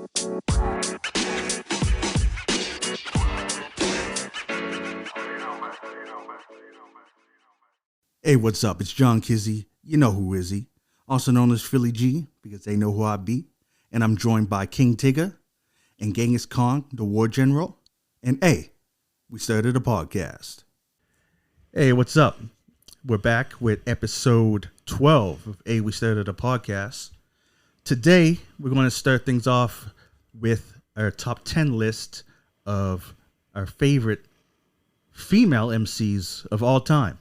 Hey, what's up? It's John Kizzy. You know who is he? Also known as Philly G, because they know who I be. And I'm joined by King Tigger and Genghis Khan, the war general. And hey, we started a podcast. Hey, what's up? We're back with episode 12 of Hey, we started a podcast. Today, we're going to start things off with our top 10 list of our favorite female MCs of all time.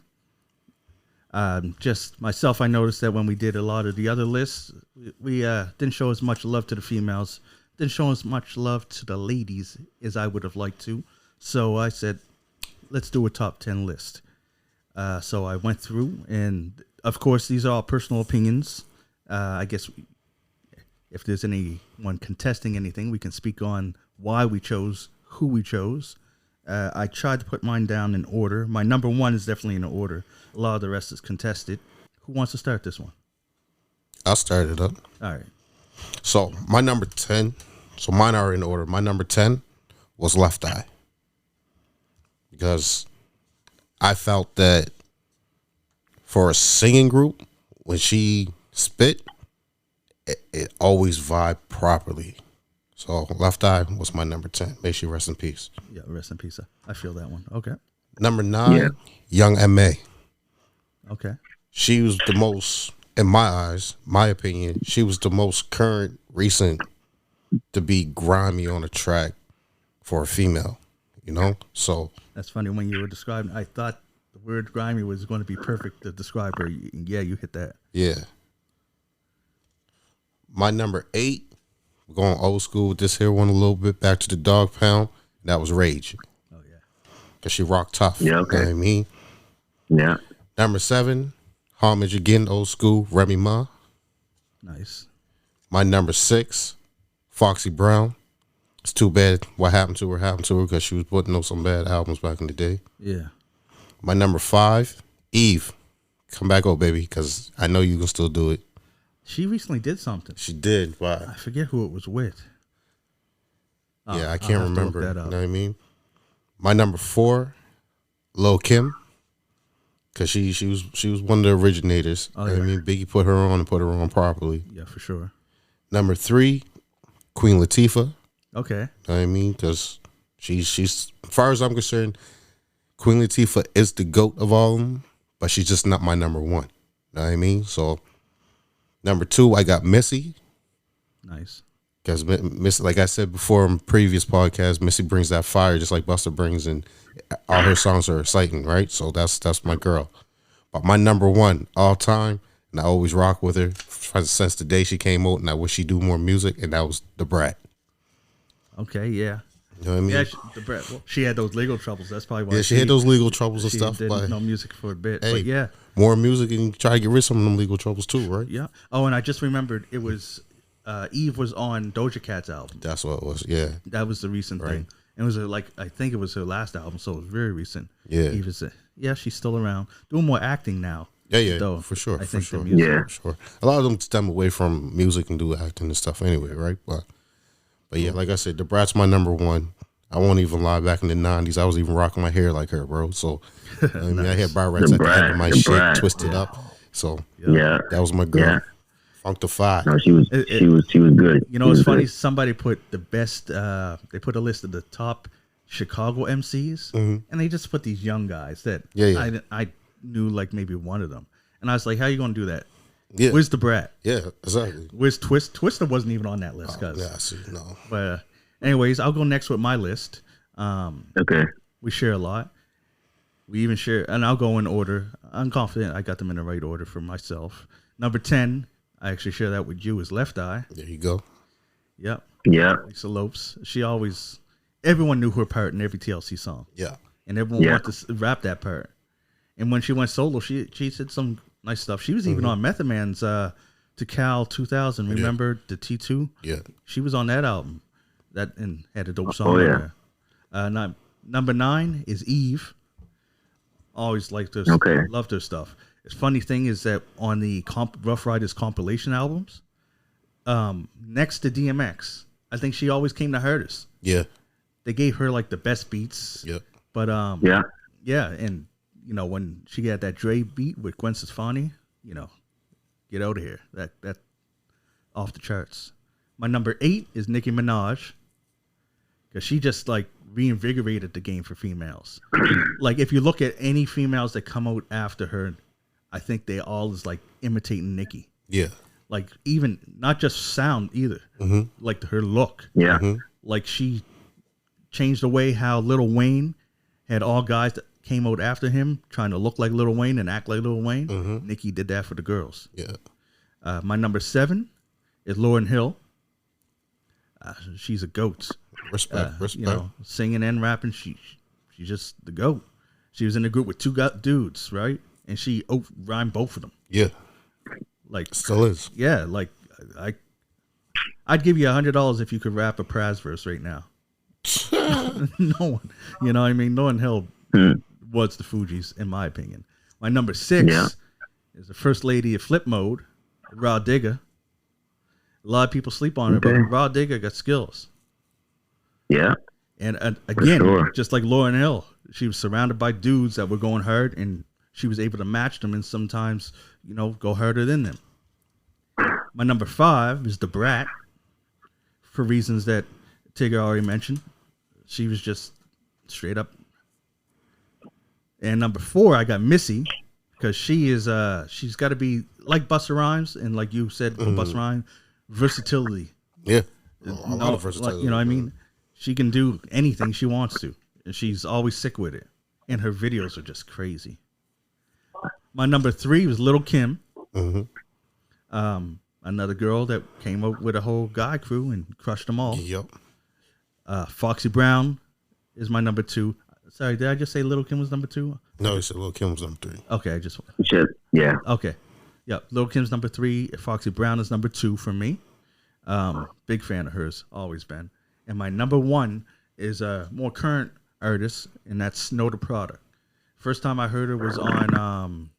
Just myself, I noticed that when we did a lot of the other lists, we didn't show as much love to the females, didn't show as much love to the ladies as I would have liked to. So I said, let's do a top 10 list. So I went through, and of course, these are all personal opinions. I guess if there's anyone contesting anything, we can speak on why we chose who we chose. I tried to put mine down in order. My number one is definitely in order. A lot of the rest is contested. Who wants to start this one? I'll start it up. All right. So my number 10, so mine are in order. My number 10 was Left Eye. Because I felt that for a singing group, when she spit, it always vibed properly. So Left Eye was my number 10. May she rest in peace. Yeah, rest in peace. I feel that one. Okay. Number 9, Young M.A. Okay. She was the most, in my eyes, my opinion, she was the most current, recent to be grimy on a track for a female, you know? So that's funny. When you were describing, I thought the word grimy was going to be perfect to describe her. Yeah, you hit that. Yeah. My number 8, we're going old school with this here one a little bit, back to the Dog Pound. That was Rage. Oh, yeah. Because she rocked tough. Yeah, okay. You know what I mean? Yeah. Number 7, homage again, old school, Remy Ma. Nice. My number 6, Foxy Brown. It's too bad what happened to her because she was putting out some bad albums back in the day. Yeah. My number 5, Eve. Come back, oh baby, because I know you can still do it. She recently did something. She did. Wow. I forget who it was with. Yeah, I can't remember. That You up. know what I mean? My number 4, Lil' Kim. Because she was one of the originators. Oh, You know what I yeah. mean? Biggie put her on and put her on properly. Yeah, for sure. Number 3, Queen Latifah. Okay. You know what I mean? Because she's, as far as I'm concerned, Queen Latifah is the GOAT of all of them, but she's just not my number 1. You know what I mean? So, number 2, I got Missy. Nice. Because Missy, like I said before in previous podcasts, Missy brings that fire just like Busta brings, and all her songs are exciting, right? So that's my girl. But my number 1 all time, and I always rock with her since the day she came out, and I wish she'd do more music, and that was Da Brat. Okay, yeah. You know what I mean? Yeah, she had those legal troubles. That's probably why. Yeah, she had those legal troubles and she stuff. did But no music for a bit. hey, But yeah. more music and try to get rid of some of them legal troubles too, right? Yeah. Oh, and I just remembered it was Eve was on Doja Cat's album. That's what it was. Yeah. That was the recent thing. It was I think it was her last album, so it was very recent. Yeah. Eve is she's still around, doing more acting now. Yeah, though, for sure. I for think sure. the music. Yeah. For sure. A lot of them stem away from music and do acting and stuff anyway, right? But yeah, like I said, Da Brat's my number 1. I won't even lie. Back in the 90s, I was even rocking my hair like her, bro. So I mean, I had barrettes at the end of my shit twisted up. So Yeah. that was my girl. Yeah. Funkdafied. No, she was good. You know, it's funny. Somebody put the best. They put a list of the top Chicago MCs, and they just put these young guys that I knew like maybe one of them, and I was like, "How you gonna do that? Yeah. Where's the Brat? Yeah, exactly. Where's Twist? Twister wasn't even on that list, cause. Yeah, I see. No. But anyways, I'll go next with my list. Okay. We share a lot. We even share, and I'll go in order. I'm confident I got them in the right order for myself. Number 10, I actually share that with you, is Left Eye. There you go. Yep. Yeah. Lisa Lopes. Everyone knew her part in every TLC song. Yeah. And everyone wanted to rap that part. And when she went solo, she said some nice stuff. She was even on Method Man's To Cal 2000. Remember the T2? Yeah. She was on that album. That and had a dope song on there. Number 9 is Eve. Always liked her. Okay. Loved her stuff. The funny thing is that on the Rough Riders compilation albums, next to DMX, I think she always came to hurt us. Yeah. They gave her like the best beats. Yep. But Yeah. yeah, and you know when she got that Dre beat with Gwen Stefani, you know, get out of here. That off the charts. My number 8 is Nicki Minaj, because she just like reinvigorated the game for females. Like if you look at any females that come out after her, I think they all is like imitating Nicki. Yeah. Like even not just sound either, like her look. Yeah. Like she changed the way how Lil Wayne had all guys that came out after him trying to look like Lil Wayne and act like Lil Wayne. Nicki did that for the girls. Yeah. My number 7 is Lauryn Hill. She's a goat. Respect. You know, singing and rapping. She's just the goat. She was in a group with 2 dudes, right? And she rhymed both of them. Yeah. Like Still is. yeah, like I'd give you $100 if you could rap a Praz verse right now. No one, you know what I mean? Lauryn Hill was the Fugees, in my opinion. My number 6 is the first lady of Flip Mode, Rah Digga. A lot of people sleep on her, but Rah Digga got skills. Yeah. And again, sure. just like Lauryn Hill, she was surrounded by dudes that were going hard, and she was able to match them and sometimes, you know, go harder than them. My number 5 is the Brat, for reasons that Tigger already mentioned. She was just straight up. And number 4, I got Missy, because she is she's got to be like Busta Rhymes, and like you said, Busta Rhymes, versatility. Yeah. A lot of versatility. Like, you know what I mean? She can do anything she wants to, and she's always sick with it. And her videos are just crazy. My number 3 was Lil' Kim. Another girl that came up with a whole guy crew and crushed them all. Yep. Foxy Brown is my number 2. Sorry, did I just say Lil' Kim was number 2? No, you said Lil' Kim was number 3. Okay, I just... Shit. Yeah. Okay. Yeah, Lil' Kim's number 3. Foxy Brown is number 2 for me. Big fan of hers, always been. And my number 1 is a more current artist, and that's Snow the Product. First time I heard her was on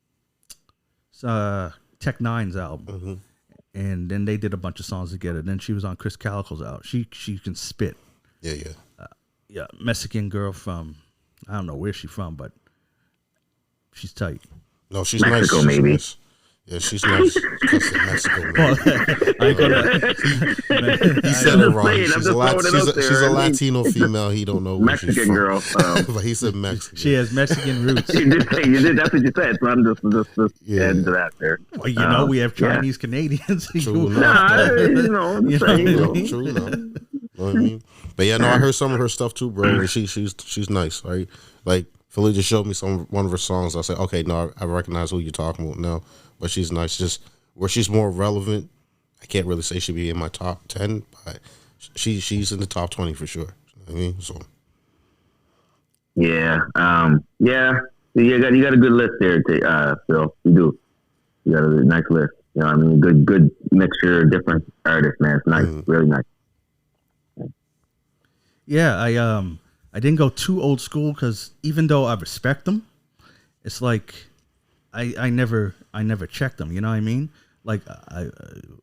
Tech Nine's album. And then they did a bunch of songs together. Then she was on Chris Calico's album. She can spit. Yeah, yeah. Yeah, Mexican girl from, I don't know where she's from, but she's tight. No, she's Mexico, nice. maybe. Nice. Yeah, she's nice. Because Mexico. Well, I ain't gonna, He said it wrong. saying, I'm She's just throwing it out there. she's a I mean, Latino female. He don't know where she's Mexican from. girl. But he said Mexican. she has Mexican roots. You did say, that's what you said. So I'm just adding to that there. Well, you know, we have Chinese Canadians. True enough. Nah, you know, I'm You know saying, what I No, mean? true enough. You know what I mean? But yeah, no, I heard some of her stuff too, bro. And she's nice, right? Like Philly just showed me one of her songs. I said, okay, no, I recognize who you're talking about now. But she's nice. Just where she's more relevant, I can't really say she'd be in my top 10, but she's in the top 20 for sure. You know what I mean? So yeah, yeah. You got a good list there, Phil. You do. You got a nice list. You know, what I mean, good mixture of different artists, man. It's nice, really nice. Yeah, I didn't go too old school because even though I respect them, it's like I never checked them. You know what I mean? Like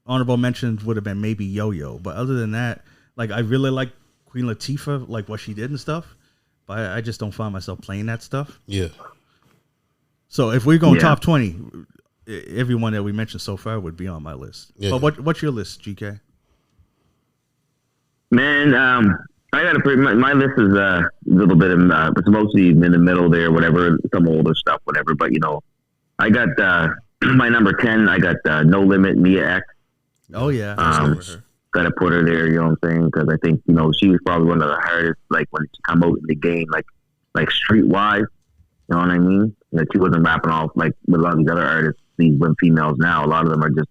honorable mentions would have been maybe Yo-Yo, but other than that, like I really like Queen Latifah, like what she did and stuff. But I just don't find myself playing that stuff. yeah. So if we're going Yeah. top 20, everyone that we mentioned so far would be on my list. Yeah. But what's your list, GK? Man, I got my list is a little bit of it's mostly in the middle there, whatever, some older stuff, whatever. But you know, I got my number 10. I got No Limit, Mia X. Oh yeah, Got to put her there. You know what I'm saying? Because I think she was probably one of the hardest. Like when she come out in the game, like streetwise. You know what I mean? That she wasn't rapping off like with a lot of these other artists. These women females now, a lot of them are just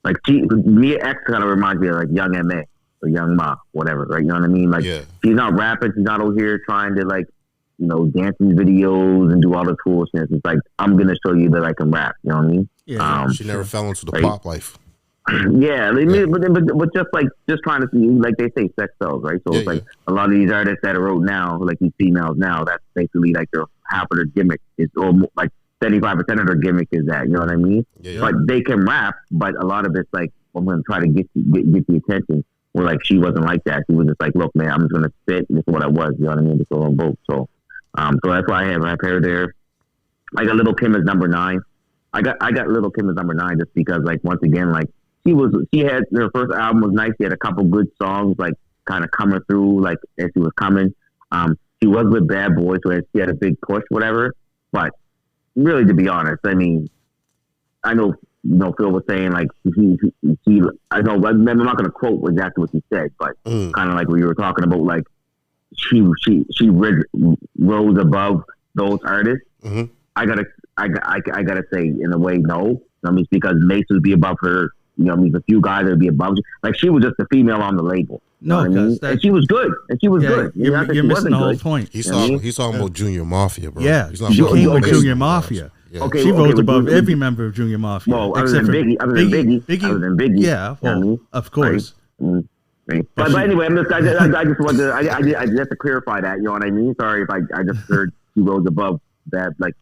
like Mia X kind of reminds me of like Young M.A. or Young Ma, whatever, right? You know what I mean? Like she's not rapping, she's not over here trying to dancing videos and do all the foolishness. It's like, I'm gonna show you that I can rap. You know what I mean? Yeah, she never fell into the pop life. Yeah, but just trying to see, like they say, sex sells, right? So it's a lot of these artists that are wrote now, like these females now, that's basically like their half of their gimmick is, or like 75% of their gimmick is that. You know what I mean? Yeah. But they can rap, but a lot of it's like, I'm gonna try to get the attention. where like she wasn't like that. She was just like, look, man, I'm just gonna spit. This is what I was. You know what I mean? Just on both. So that's why I have her there. I got Little Kim as number 9. I got Little Kim as number 9 just because, like, once again, like she had her first album was nice. She had a couple good songs, like kind of coming through, like as she was coming. She was with Bad Boy, so she had a big push, whatever. But really, to be honest, I mean, I know, Phil was saying like I know I'm not going to quote exactly what he said, but kind of like we were talking about, like she rose above those artists. Mm-hmm. I gotta say, in a way, no. I mean, because Mace would be above her. You know, I mean, a few guys that would be above. Like she was just a female on the label. No, you know I mean? And she was good. And she was good. You're missing the whole point. He's talking about Junior Mafia, bro. Yeah, he's not she came with about Junior Mafia. Yeah. Okay, she rose above every member of Junior Mafia. Well, other than Biggie. Yeah, well, of course. Right? But anyway, I just wanted to, I just have to clarify that. You know what I mean? Sorry if I just heard she rose above that. Like,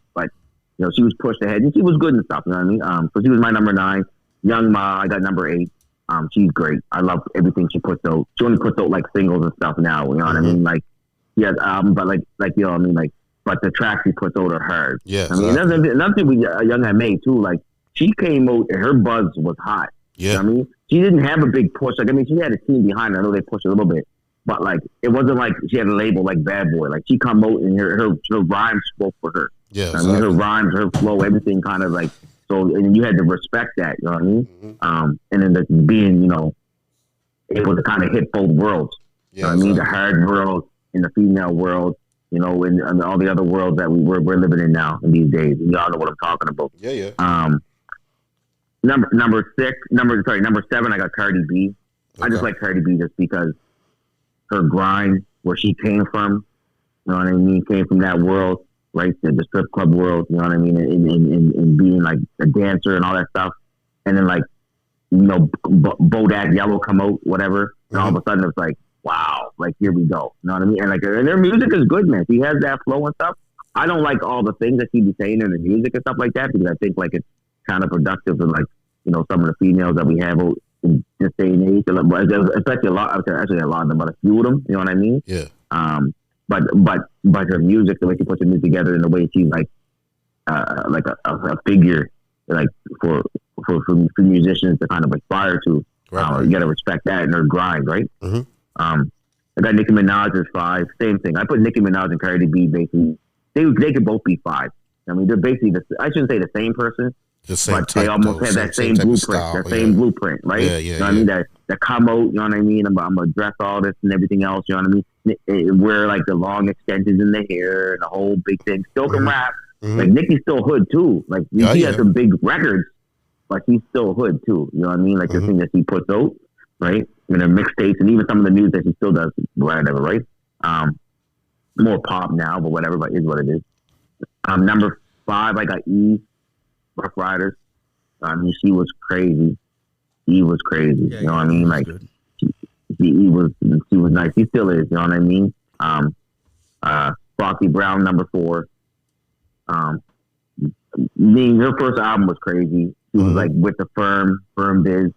you know, she was pushed ahead and she was good and stuff. You know what I mean? So she was my number 9. Young Ma, I got number 8. She's great. I love everything she puts out. She only puts out like singles and stuff now. You know what I mean? Like, she has albums, but like you know what I mean? Like, but the tracks she puts out are hard. Yeah. I mean, another thing Young had made too. Like, she came out and her buzz was hot. Yeah. You know what I mean? She didn't have a big push. Like, I mean, she had a team behind her. I know they pushed a little bit, but like, it wasn't like she had a label like Bad Boy. Like, she come out and her rhymes spoke for her. Yeah. I mean, her rhymes, her flow, everything kind of like. So, and you had to respect that. You know what I mean? Mm-hmm. And then the, being, you know, able to kind of hit both worlds. Yeah, you know what I mean? The hard world and the female world. You know, and all the other worlds that we're living in now in these days. And y'all know what I'm talking about. Yeah. Number 7, I got Cardi B. Okay. I just like Cardi B just because her grind, where she came from, you know what I mean, came from that world, right? The strip club world, you know what I mean, and being like a dancer and all that stuff. And then like, you know, Bodak Yellow come out, whatever. And all of a sudden it's like, wow, like here we go. You know what I mean? And like, and their music is good, man. She has that flow and stuff. I don't like all the things that she be saying in the music and stuff like that because I think like it's kind of productive and like, you know, some of the females that we have in this day and age, especially a lot of them, but a few of them, you know what I mean? Yeah. But her music, the way she puts her music together, and the way she's like a figure, like for musicians to kind of aspire to, right. You got to respect that in her grind, right? Mm-hmm. I got Nicki Minaj as 5. Same thing. I put Nicki Minaj and Cardi B basically. They could both be 5. I mean, they're basically I shouldn't say the same person. The same but type, they almost have that same blueprint, right? Yeah, you know what I mean? That come out, you know what I mean? I'm gonna dress all this and everything else, you know what I mean? Wear like the long extensions in the hair and the whole big thing. Still can rap. Mm-hmm. Like Nicki's still hood too. Like she has some big records, but she's still hood too. You know what I mean? Like the thing that she puts out, right? And her mixtapes and even some of the music that she still does, whatever, right? More pop now, but whatever, but is what it is. Number 5, I got Eve. Rough Riders. I mean, she was crazy. She was crazy. Yeah, you know what I mean? Like, she was nice. She still is. You know what I mean? Foxy Brown, number 4. Her first album was crazy. She was like with the Firm Biz.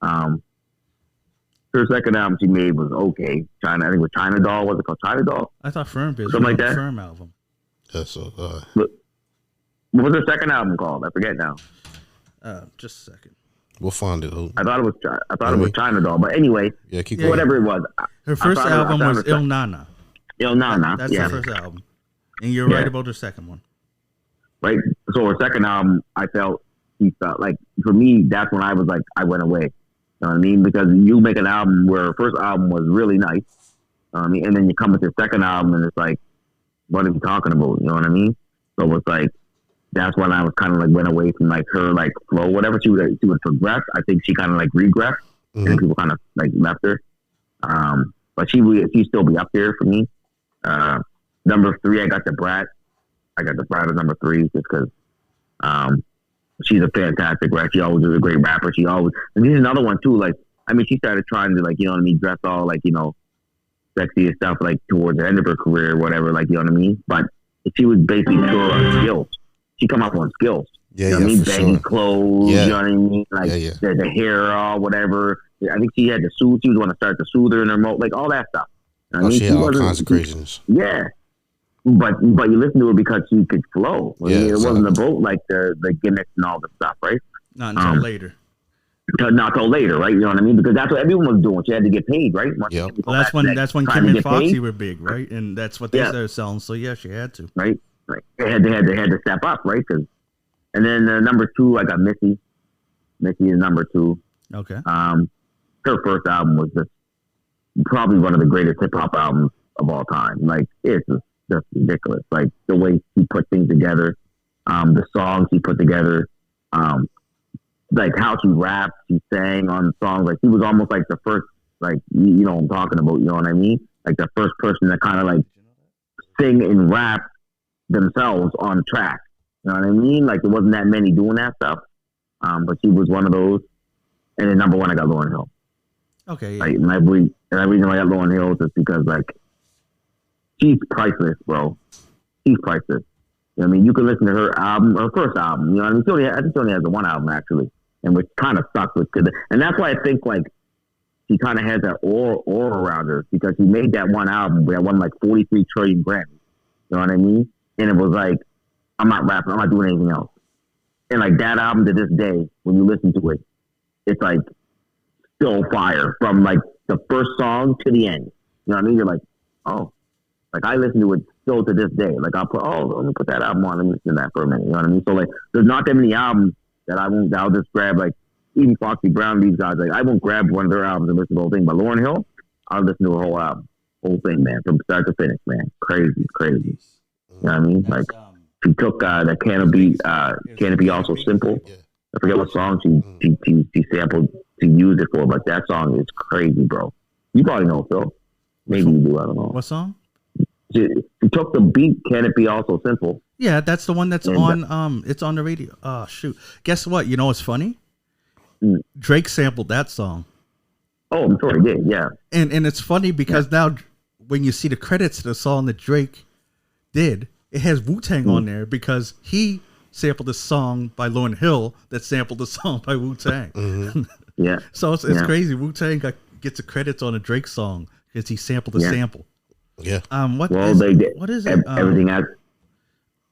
Her second album she made was okay. I think it was China Doll. Was it called China Doll? I thought Firm Biz something like that. Firm album. That's so. What was her second album called? I forget now. Just a second. We'll find it. I thought it was China Doll, but anyway, keep going. Whatever it was. Her first album was Il Nana. Il Nana. That's her first album, and you're right about her second one. Right. So her second album, she felt like for me that's when I was like I went away. You know what I mean? Because you make an album where her first album was really nice, and then you come with your second album and it's like, what are we talking about? You know what I mean? So it's like. That's when I was kind of like went away from like her like flow, whatever she would progress. I think she kind of like regressed, and people kind of like left her. But she still be up there for me. Number 3, I got The Brat. I got The Brat as number 3 just because she's a fantastic rapper. She always is a great rapper. And she's another one too. Like I mean, she started trying to like you know what I mean, dress all like you know, sexy and stuff like towards the end of her career or whatever. Like you know what I mean. But she was basically pure on skills. She come up on skills. Yeah, you know what I mean? Baggy clothes, yeah. You know what I mean? Like the hair or whatever. I think she had to soothe. She was the one to start to soothe her in her like all that stuff. I mean, she had all wasn't- kinds of craziness. Yeah, but you listen to her because she could flow. I mean, Yeah, it wasn't exactly. about like the gimmicks and all the stuff, right? Not until later. Not till later, right? You know what I mean? Because that's what everyone was doing. She had to get paid, right? Yep. Well, that's when trying Kim to and get Foxy paid. were big, right? And that's what they Yeah. started selling. So yeah, she had to. Right? Right. They had to step up, right? And then number 2, I got Missy. Missy is number 2. Okay. Her first album was just probably one of the greatest hip hop albums of all time. Like it's just ridiculous. Like the way she put things together, the songs she put together, like how she rapped, she sang on songs. Like she was almost like the first, like you know what I'm talking about. You know what I mean? Like the first person to kind of like sing and rap themselves on track. You know what I mean? Like there wasn't that many doing that stuff, but she was one of those. And then number 1, I got Lauryn Hill. Okay. Yeah. Like, and the reason why I got Lauryn Hill is just because like she's priceless, bro. She's priceless. You know what I mean? You can listen to her album, her first album. You know what I mean? I think she only has the one album actually, and which kind of stuck with it. And that's why I think like she kind of has that aura around her because she made that one album where I won like 43 trillion Grammys. You know what I mean? And it was like, I'm not rapping, I'm not doing anything else. And like that album to this day, when you listen to it, it's like still fire from like the first song to the end. You know what I mean? You're like, oh, like I listen to it still to this day. Like I'll put, let me put that album on and listen to that for a minute. You know what I mean? So like, there's not that many albums that I'll just grab. Like even Foxy Brown, these guys, like I won't grab one of their albums and listen to the whole thing. But Lauryn Hill, I'll listen to her whole album, whole thing, man, from start to finish, man. Crazy. You know what I mean? Like she took that Can It Be Also Simple. Yeah. I forget what song she sampled to use it for, but that song is crazy, bro. You probably know, Phil. Maybe you do. I don't know. What song? She took the beat. Can It Be Also Simple? Yeah, that's the one that's And, on. It's on the radio. Oh shoot! Guess what? You know what's funny? Mm. Drake sampled that song, Oh, I'm sure he did. Yeah. and it's funny because now when you see the credits to the song that Drake did, it has Wu-Tang on there because he sampled a song by Lauryn Hill that sampled the song by Wu-Tang. Yeah. So it's crazy. Wu-Tang gets the credits on a Drake song because he sampled a sample. Yeah. What Well, is, they did. what is it? Everything has.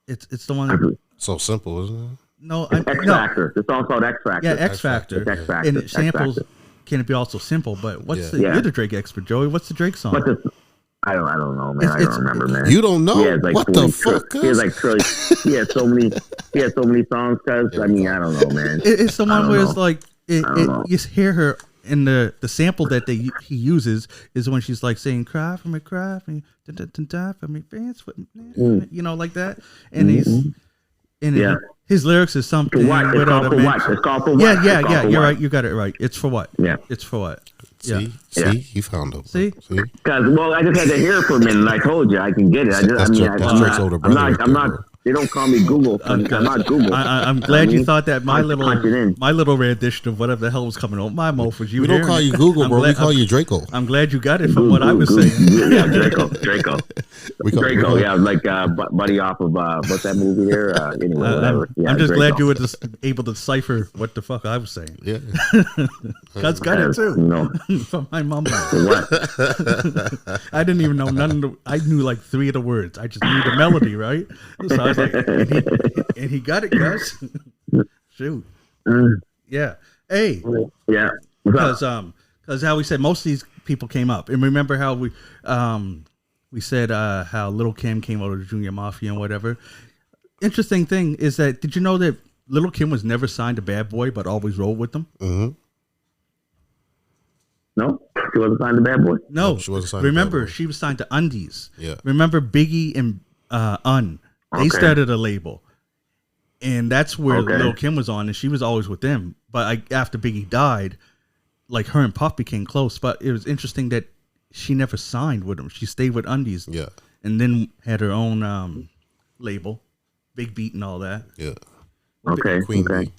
It's the one. That, So simple, isn't it? no, X no. Factor. The song's called X Factor. Yeah, X Factor. It's X Factor. And it X samples. Factor. Can it be also simple? But what's Yeah. the? Yeah. You're the Drake expert, Joey. What's the Drake song? But I don't know, man. I It's- don't remember, man. You don't know? He has like What 40 the fuck? He has like he has so many. He has so many songs. Cause I mean, I don't know, man. It's the I one don't where know. it's like I don't know. you hear her in the sample that he uses is when she's like saying "cry for me, die for me, dance with me," you know, like that. And he's and Yeah. his lyrics is something. For what? It's without called a for what? mention- It's called for what? Yeah, It's yeah, called yeah. for You're what? right. You got it right. It's for what? Yeah. It's for what? See, Yeah. you found them. See? Because I just had to hear it for a minute, and I told you I can get it. That's Drake's older brother right I'm there, not. bro. They don't call me Google. I'm not Google. I'm glad you thought that my Punch it in. little rendition of whatever the hell was coming on my mouth was you. We don't hearing call it. you Google, I'm bro. We glad- call you Draco. I'm glad you got it from what I was saying. Yeah, Draco. We call- Draco. Yeah, like buddy off of what's that movie there? Anyway, whatever. Yeah, I'm just Draco. glad you were just able to decipher what the fuck I was saying. Yeah. Cuz got it You too know, from my mom. for what? I didn't even know none of the. I knew like 3 of the words. I just knew the melody, right? So I was like, and he got it, guys. Shoot. Yeah. Hey, Yeah. What's up? because how we said most of these people came up, and remember how we said how Little Kim came out of the Junior Mafia and whatever. Interesting thing is that did you know that Little Kim was never signed to Bad Boy but always rolled with them? Mm-hmm. No, she wasn't signed to Bad Boy. No, she wasn't signed to remember Bad Boy. she was signed to Undies. Yeah. Remember Biggie and Un? They Okay. started a label, and that's where Okay. Lil Kim was on, and she was always with them. But after Biggie died, like her and Puff became close. But it was interesting that she never signed with them. She stayed with Undies, Yeah. and then had her own label, Big Beat and all that. Yeah. Okay. Queen okay. Bee.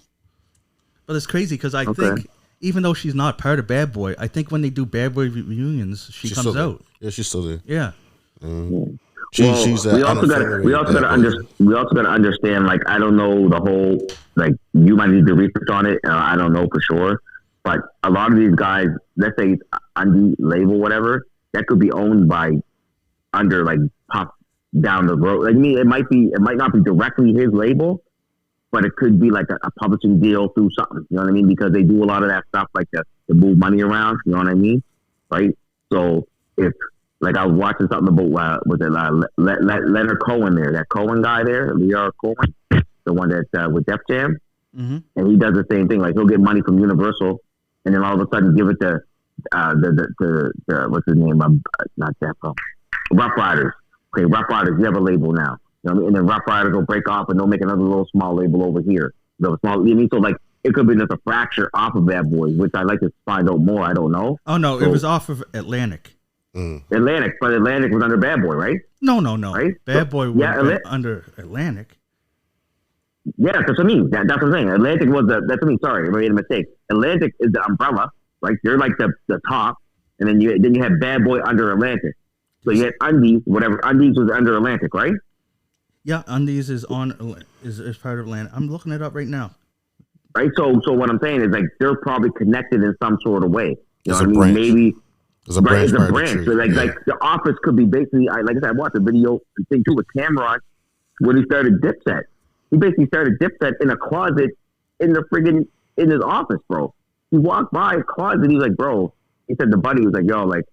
But it's crazy because I Okay. think even though she's not part of Bad Boy, I think when they do Bad Boy reunions, she She's comes still there. out. Yeah, she's still there. Yeah. She's we also got to understand. Like, I don't know the whole. Like, you might need to research on it. I don't know for sure, But a lot of these guys, let's say Undie label, whatever, that could be owned by under like Puff down the road. Like, I mean, it might not be directly his label, but it could be like a publishing deal through something. You know what I mean? Because they do a lot of that stuff, like to move money around. You know what I mean? Right? So if like I was watching something about Leonard Cohen there, that Cohen guy there, Leonard Cohen, the one that's with Def Jam, and he does the same thing. Like he'll get money from Universal, and then all of a sudden give it to the what's his name? Not Def, Rough Riders. Okay, Rough Riders, you have a label now. You know what I mean? And then Rough Riders will break off and they'll make another little small label over here. You know what I mean? So like it could be just a fracture off of Bad Boys, which I'd like to find out more. I don't know. Oh no, it was off of Atlantic. Atlantic, but Atlantic was under Bad Boy, right? No. Right? Bad Boy was under Atlantic. Yeah, that's what I mean. That's what I'm saying. Atlantic was that's what I mean. Sorry, I made a mistake. Atlantic is the umbrella, right? You're like the top, and then you have Bad Boy under Atlantic. So you had Undies, whatever. Undies was under Atlantic, right? Yeah, Undies is part of Atlantic. I'm looking it up right now. Right. So what I'm saying is like they're probably connected in some sort of way. You know what I mean? Branch. Maybe it's a branch. It's a branch. So like the Office could be basically like I said, I watched a video thing too with Cameron when he started Dipset. He basically started Dipset in a closet in his office, bro. He walked by a closet. He's like, bro. He said the buddy was like, yo, like,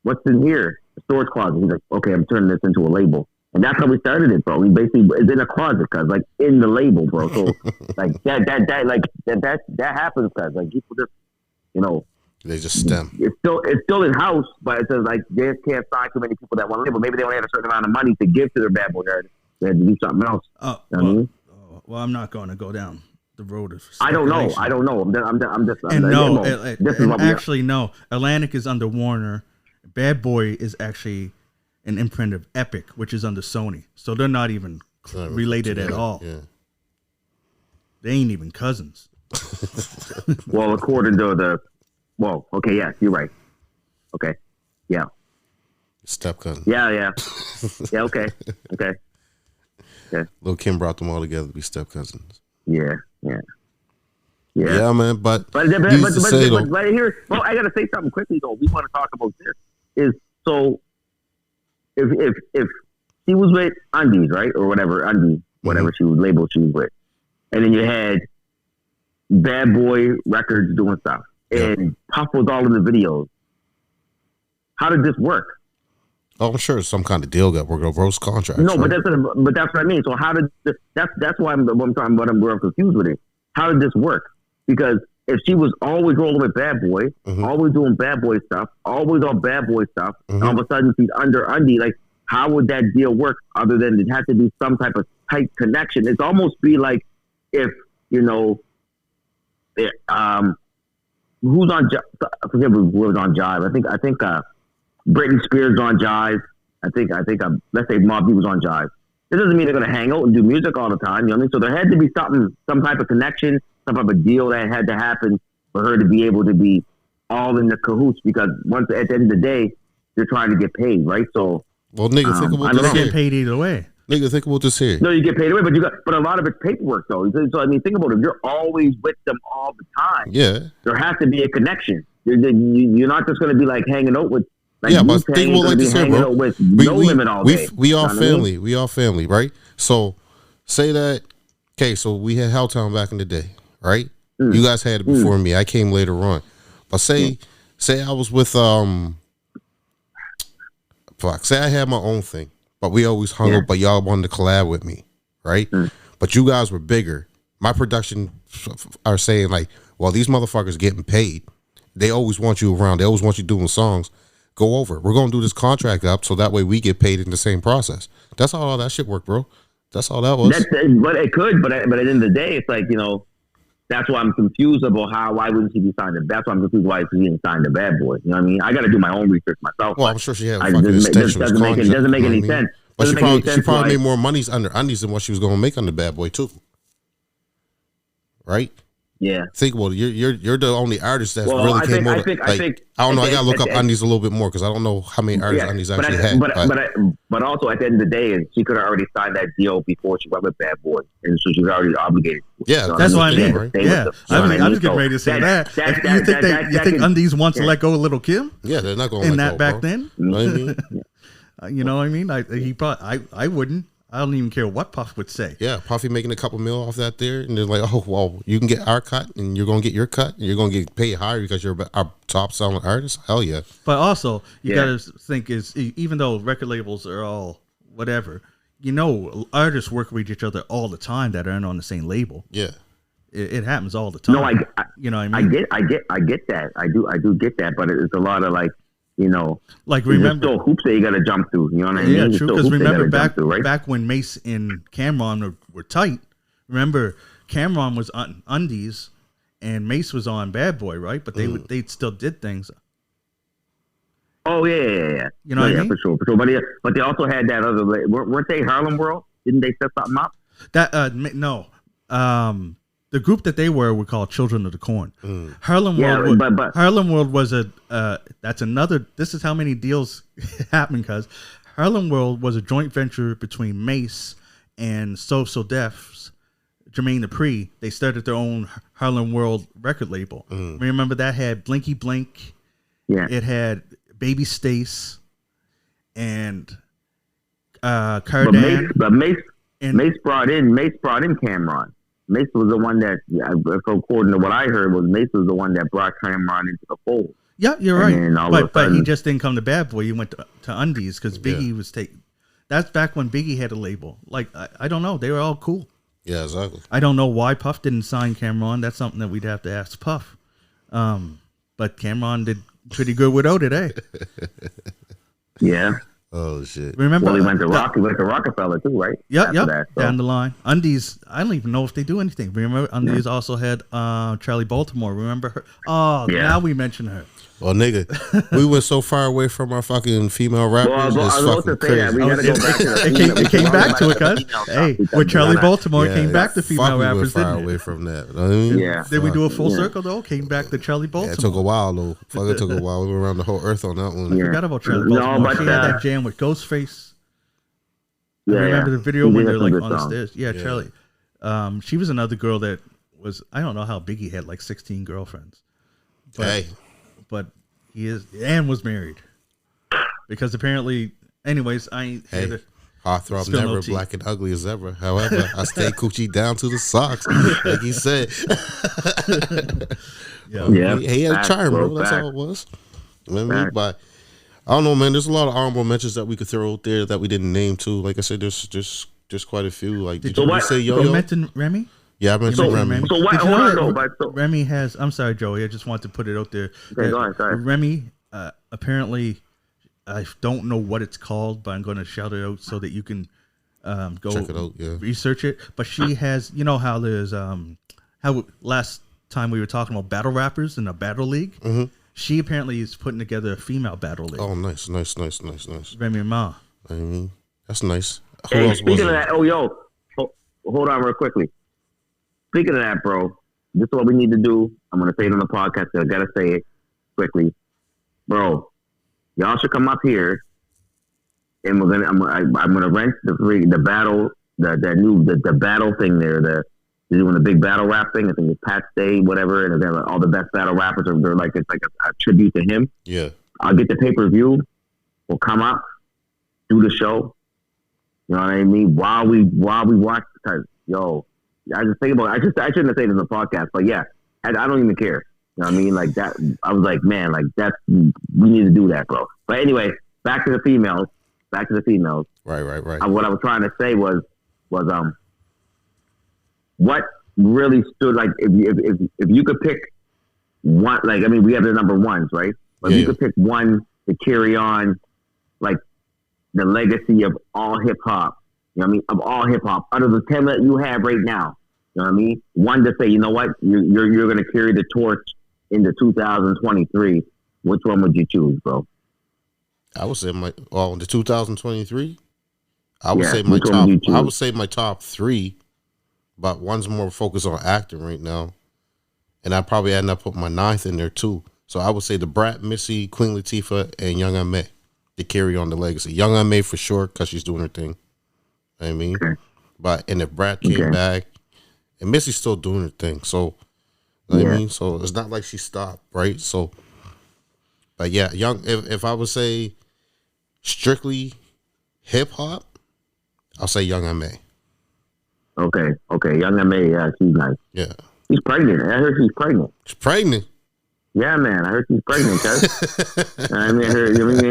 what's in here? A storage closet. He's like, okay, I'm turning this into a label. And that's how we started it, bro. He basically is in a closet, cause like in the label, bro. So like that happens, cause like people just, you know, they just stem. It's still in house, but it says like they just can't sign too many people that want to label. Maybe they only had a certain amount of money to give to their Bad Boy artist. They had to do something else. Well, I'm not going to go down the road of. I don't know. I'm just. And no. Atlantic is under Warner. Bad Boy is actually an imprint of Epic, which is under Sony. So they're not even related at all. Yeah. They ain't even cousins. Well, according to okay, yeah, you're right. Okay, yeah. Step cousin. Yeah, okay. Lil' Kim brought them all together to be step cousins. Yeah, man. But here, well, I gotta say something quickly though. We want to talk about this. Is so if she was with Undies, right, or whatever she was labeled she was with, and then you had Bad Boy Records doing stuff, and Puff was all in the videos. How did this work? Oh, I'm sure some kind of deal got worked over those contracts. No, right? but that's what I mean. So how did that's why I'm confused with it. How did this work? Because if she was always rolling with Bad Boy, always doing Bad Boy stuff, always on Bad Boy stuff, and all of a sudden she's under Undie, like how would that deal work other than it had to be some type of tight connection? It's almost be like if, you know, who's on, I forget who was on Jive. I think Britney Spears on Jive. I think let's say Mobb Deep was on Jive. It doesn't mean they're going to hang out and do music all the time. You know what I mean? So there had to be some type of connection, some type of deal that had to happen for her to be able to be all in the cahoots. Because once at the end of the day, they're trying to get paid, right? So, well, nigga, think about this. They get paid either way. Nigga, think about this here. No, you get paid away, but a lot of it's paperwork though. So I mean, think about it. You're always with them all the time. Yeah, there has to be a connection. You're not just going to be like hanging out with. Like but think about like this here, bro. We all family. I mean? We all family, right? So say that. Okay, so we had Helltown back in the day, right? You guys had it before me. I came later on. But say I was with say I had my own thing, but we always hung out. But y'all wanted to collab with me, right? But you guys were bigger. My production are saying like, well, these motherfuckers getting paid. They always want you around. They always want you doing songs. Go over it. We're going to do this contract up so that way we get paid in the same process. That's how all that shit worked, bro. That's all that was. But it could. But at the end of the day, it's like, you know, that's why I'm confused about why wouldn't she be signed to. That's why I'm confused why she didn't sign to Bad Boy. You know what I mean? I got to do my own research myself. Well, I'm sure she had a fucking extension. It doesn't make any sense. But she probably made more money under Undies than what she was going to make under Bad Boy too. Right? Yeah. Think about it. You're the only artist that's Well, really I came think- I over. think- I Like, think- I don't know. I I gotta think- look up Undies a little bit more because I don't know how many artists Yeah, Undies but actually I, had. but also at the end of the day, she could have already signed that deal before she went with Bad Boy, and so she was already obligated. Yeah, That's what I mean. right? Yeah, I was getting ready to say that. You think Undies wants to let go of Little Kim Yeah, they're not going in to that back then? You know what I mean? You know what I mean? I wouldn't. I don't even care what Puff would say. Yeah, Puffy making a couple mil off that there, and they're like, oh, well, you can get our cut, and you're going to get your cut, and you're going to get paid higher because you're our top selling artist. Hell yeah. But also, you Yeah. got to think is even though record labels are all whatever, you know, artists work with each other all the time that aren't on the same label. Yeah. It happens all the time. No, you know what I mean? I get that. I do get that, but it's a lot of like, you know, Like there's remember, still hoops that you got to jump through. You know what I mean? yeah, There's true. still Because hoops that you remember gotta back jump through, right? back when Mace and Cameron were tight. Remember, Cameron was on Undies, and Mace was on Bad Boy, right? But they still did things. Oh yeah. You know what I mean? for sure. But they also had that other. Weren't they Harlem World? Didn't they set something up? That no, the group that they were called Children of the Corn. Harlem Yeah, World. but- Harlem World was that's another. This is how many deals happened because Harlem World was a joint venture between Mace and So Def's Jermaine Dupri. They started their own Harlem World record label. Remember that had Blinky Blink. Yeah. It had Baby Stace and But Cardan. Mace brought in Cameron. Mace was the one that, according to what I heard, was Mace was the one that brought Cameron into the fold. Yeah, you're And then right. all of a But he sudden- just didn't come to Bad Boy. He went to Undies because Biggie was taking. That's back when Biggie had a label. Like I don't know, they were all cool. Yeah, exactly. I don't know why Puff didn't sign Cameron. That's something that we'd have to ask Puff. But Cameron did pretty good without it, eh? Yeah. Oh, shit. Remember? Well, he went to Rockefeller too, right? Yep, After yep. that, so. Down the line, Undies. I don't even know if they do anything. Remember, Undies also had Charlie Baltimore. Remember her? Oh, Yeah. now we mention her. Well, nigga, we went so far away from our fucking female rappers. Well, I was it's about fucking to say that. crazy. We gotta go back to the It came back to it, cuz. female Hey, topic. with Charlie Yeah. Baltimore, Yeah, came back to fuck, female we went rappers, far didn't away it? from that. You know what I mean? Yeah. Did we do a Fuck. full Yeah. circle though? Came back to Charlie Yeah, Baltimore. it took a while though. Fuck, it took a while. We went around the whole earth on that one. Yeah. Forgot about Charlie No, Baltimore. but, She had that jam with Ghostface. Yeah, I remember the video She when did they're have some like good on the songs. stairs. Yeah, Yeah. Charlie. She was another girl that was. I don't know how Biggie had like 16 girlfriends. But, Hey, but he is and was married because apparently. Anyways, I ain't hey. here to- Heartthrob Spill no never tea. black and ugly as ever. However, I stay coochie down to the socks, like he said. Yeah. Yeah. He had a Facts, charm, bro. bro. That's Facts. all it was. You know what I mean? Facts. But I don't know, man. There's a lot of honorable mentions that we could throw out there that we didn't name too. Like I said, there's quite a few. Like, did So you what- say You Yo-Yo? mentioned Remy. Yeah, I mentioned Remy. So what? Did you Hold know on, that though, but so, Remy has. I'm sorry, Joey. I just wanted to put it out there. Okay, go ahead, sorry. Remy, apparently, I don't know what it's called, but I'm going to shout it out so that you can go Check it out, yeah. research it. But she has, you know how there's how last time we were talking about battle rappers in a battle league. Mm-hmm. She apparently is putting together a female battle league. Oh, nice. Remy Ma. I mean, that's nice. Who hey, else was speaking of it? that, hold on real quickly. Speaking of that, bro, this is what we need to do. I'm gonna say it on the podcast. I gotta say it quickly, bro. Y'all should come up here, and I'm gonna rent the battle, the battle thing there. They're doing the big battle rap thing. I think it's Pat Stay, whatever, and they're like, all the best battle rappers. They're like it's like a tribute to him. Yeah. I'll get the pay-per-view. We'll come up, do the show. You know what I mean? While we watch, because yo, I just think about. I shouldn't have said it in the podcast, but yeah, I don't even care. You know what I mean? Like that. I was like, man, like that's we need to do that, bro. But anyway, back to the females. Right. What I was trying to say was what really stood like if you could pick one, like I mean, we have the number ones, right? But if you could pick one to carry on, like the legacy of all hip hop, you know what I mean? Of all hip hop, out of the 10 that you have right now, you know what I mean? One to say, you know what, you're going to carry the torch into 2023. Which one would you choose, bro? I would say the 2023. I would Yeah, say my which one top. would you choose? I would say my top three, but one's more focused on acting right now. and I probably end up putting my 9th in there too. So I would say the Brat, Missy, Queen Latifah, and Young M.A. to carry on the legacy. Young M.A. for sure because she's doing her thing. You know what I mean, but and if Brat came back, and Missy's still doing her thing, so you know what I mean. So it's not like she stopped, right? So, but yeah, young. If I would say strictly hip hop, I'll say Young M.A. Okay, Young M.A. Yeah, she's nice. Yeah, she's pregnant. I heard she's pregnant. She's pregnant. Yeah, man, I heard she's pregnant. Cause I mean,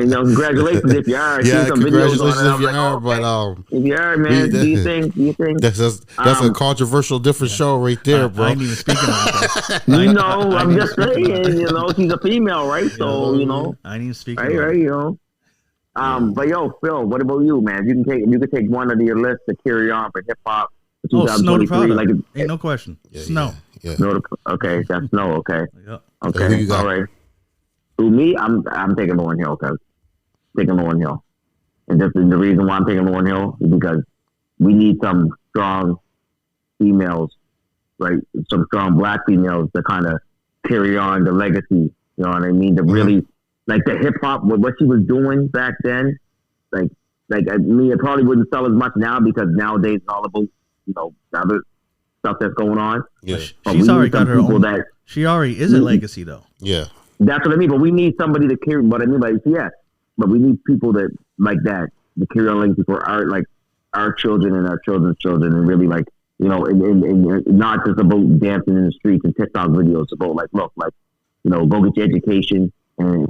congratulations if you are. Yeah, some congratulations videos on it, if you like, are. okay. But if you are, man, do you think that's a controversial, different show right there, bro? I ain't even speaking about that. I'm just saying, she's a female, right? So I ain't even speaking. Right. But Phil, what about you, man? You could take one of your lists to carry on for hip hop. Oh, Snow the Product. Ain't no question. Snow. Yeah. Okay, that's Snow. Okay. Yep. Okay. All right. To me, I'm taking Lauryn Hill and just the reason why I'm taking Lauryn Hill is because we need some strong females, right? Some strong Black females to kind of carry on the legacy. You know what I mean? To really like the hip hop, what she was doing back then. Like it probably wouldn't sell as much now because nowadays it's all about the other stuff that's going on. Yeah, she's already got her own. She already is a legacy, though. Yeah, that's what I mean. But we need somebody to carry. But I mean, but we need people that like that to carry on legacy for our children and our children's children, and really and not just about dancing in the streets and TikTok videos. About go get your education and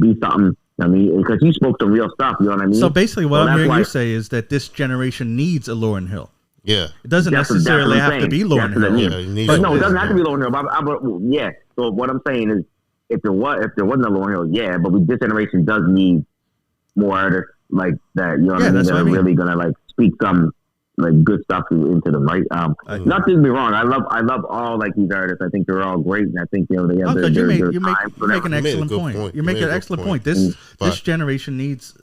be something. I mean, because you spoke some real stuff. You know what I mean? So basically, what I'm hearing you say is that this generation needs a Lauryn Hill. Yeah, it doesn't necessarily have to be Lauryn Hill. Yeah, but it doesn't have to be Lauryn Hill. Yeah. So what I'm saying is, if there wasn't a Lauryn Hill, yeah, but this generation does need more artists like that. You know what I mean? That are really gonna speak some good stuff into them, right? Not to get me wrong, I love all these artists. I think they're all great, and I think they have their time. You make an excellent point. You make an excellent point. This generation needs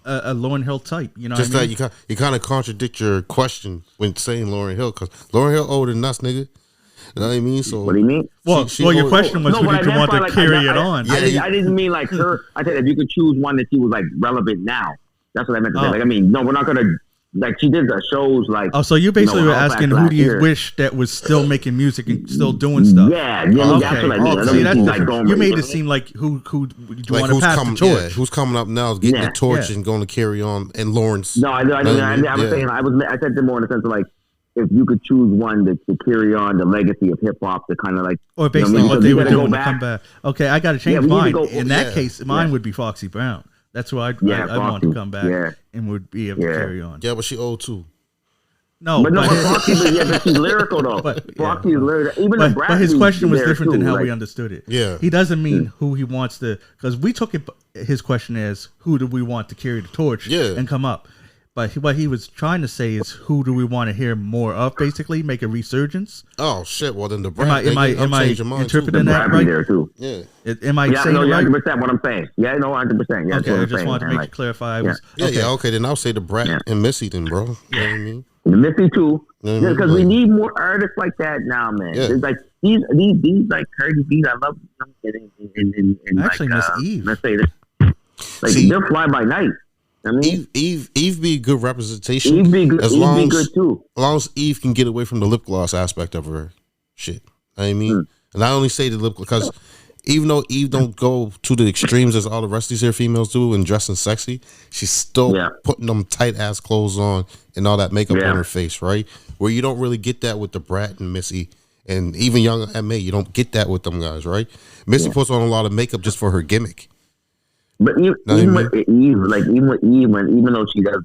a Lauryn Hill type, you know. Just what I mean? that you kind of contradict your question when saying Lauryn Hill, because Lauryn Hill older than us, nigga. You know what I mean? So what do you mean? Well, your question was, would you want to carry it on? I didn't mean her. I said if you could choose one that she was relevant now. That's what I meant to say. No, we're not gonna. She did the shows so you basically were asking who do you wish that was still making music and still doing stuff? Yeah, that's what I mean. See, that's you made it seem like who you want to pass the torch? Yeah, who's coming up now is getting the torch and going to carry on, and Lawrence. No, I was saying I said it more in the sense of if you could choose one to carry on the legacy of hip hop to kind of or based on what they were doing to come back. Okay, I got to change mine. In that case, mine would be Foxy Brown. That's why I'd want to come back and would be able to carry on. Yeah, but she old too. No, but Foxy, but she's lyrical though. Foxy is lyrical. Even but his question was different than how we understood it. Yeah, he doesn't mean who he wants to, because we took it. His question is, who do we want to carry the torch and come up? But what he was trying to say is, who do we want to hear more of? Basically, make a resurgence. Oh shit! Well, then the Brat. Am I interpreting that right? There too. Yeah. Am I saying it right? 100% what I'm saying. Yeah, no, 100%. Yeah, okay, I just wanted to make it clarify. Okay, then I'll say the Brat and Missy, then, bro. You know what I mean? The Missy too. Because we need more artists like that now, man. Yeah. It's these Cardi B. I love them. And actually, Miss Eve. Let's say this. They're fly by night. I mean, Eve be a good representation. Eve be good. As long as Eve can get away from the lip gloss aspect of her shit. I mean, and I only say the lip because even though Eve don't go to the extremes as all the rest of these here females do and dressing sexy, she's still putting them tight ass clothes on and all that makeup on her face, right? Where you don't really get that with the Brat and Missy and even Young M.A. You don't get that with them guys, right? Missy puts on a lot of makeup just for her gimmick. But even with Eve, even though she does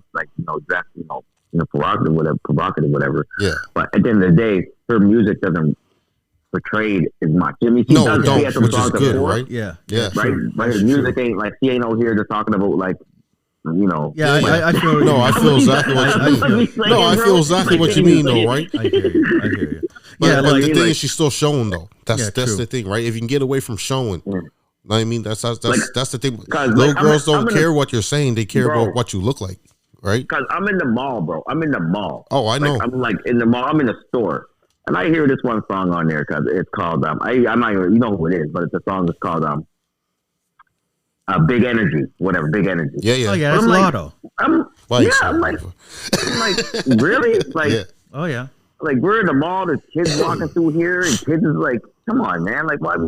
dress, provocative, whatever. Yeah. But at the end of the day, her music doesn't portray as much. I mean, she does which is good, right? Yeah. Right. Her music ain't she ain't out here just talking about Yeah, I feel. No, I feel exactly what you mean. No, I feel exactly what you mean, though, right? I hear you. But the thing is, she's still showing though. That's the thing, right? If you can get away from showing. I mean, that's the thing. Little girls don't care what you're saying; they care about what you look like, right? Because I'm in the mall, bro. I'm in the mall. Oh, I know. I'm in the mall. I'm in the store. And I hear this one song on there because it's called I'm not even, you know who it is, but it's a song that's called Big Energy, whatever, Big Energy. Yeah, yeah. Oh yeah, But that's I'm like- Lotto. I'm like really? Like Oh yeah. like we're in the mall, there's kids walking through here, and kids is like, come on, man, like what?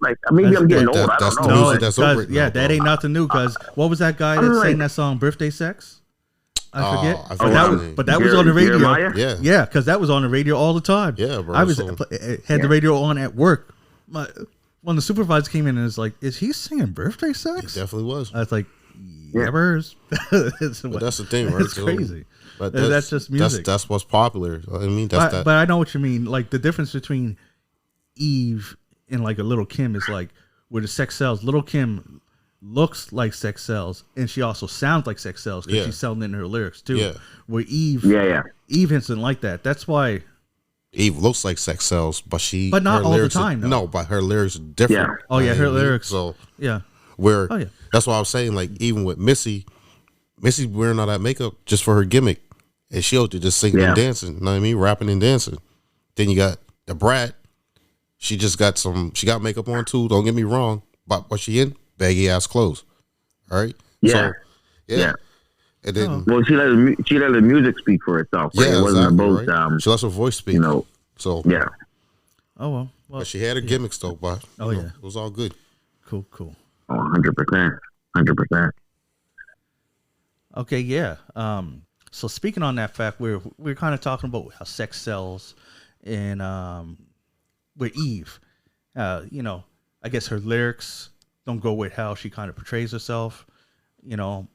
Like maybe That's- I'm getting that- old. I that's don't the know. music Like, that's 'cause, over it yeah, now, that bro. ain't nothing new. Cause what was that guy I'm that like- sang that song "Birthday Sex"? I forget. I but forgot that his was, name. but that was on the radio. Jeremiah? Yeah. Yeah, because that was on the radio all the time. Yeah, bro, I was so- had the radio on at work. When the supervisor came in and was like, "Is he singing Birthday It Sex?" definitely was. I was like, Yeah. "Nevers." But that's the thing, right? It's crazy. But That's just music. That's what's popular. I mean, that's that. But I know what you mean. Like the difference between Eve and like a Little Kim is like with the sex sells. Little Kim looks like sex sells, and she also sounds like sex sells because Yeah. she's selling it in her lyrics too. Yeah. Where Eve, yeah. Eve isn't like that. That's why. Eve looks like sex sells, but But not her all the lyrics are- time, though. No, but her lyrics are different. Yeah. Oh, yeah, You her know what I mean? lyrics. So Yeah. where Oh, yeah. that's why I was saying, like, even with Missy's wearing all that makeup just for her gimmick, and she'll just singing Yeah. and dancing. You know what I mean? Rapping and dancing. Then you got the Brat. She just got she got makeup on too. Don't get me wrong, but what she in? Baggy ass clothes. All right. Yeah. So, yeah. Yeah. And then Well, she let the music speak for itself. Right? yeah, It wasn't exactly, about right? She lets her voice speak. you know, So yeah. Oh well. but she had her gimmicks though, but Oh, you know, yeah. it was all good. Cool. Oh, 100%. 100%. Okay. Yeah. So speaking on that fact, we're kind of talking about how sex sells, and with Eve, you know, I guess her lyrics don't go with how she kind of portrays herself. You know,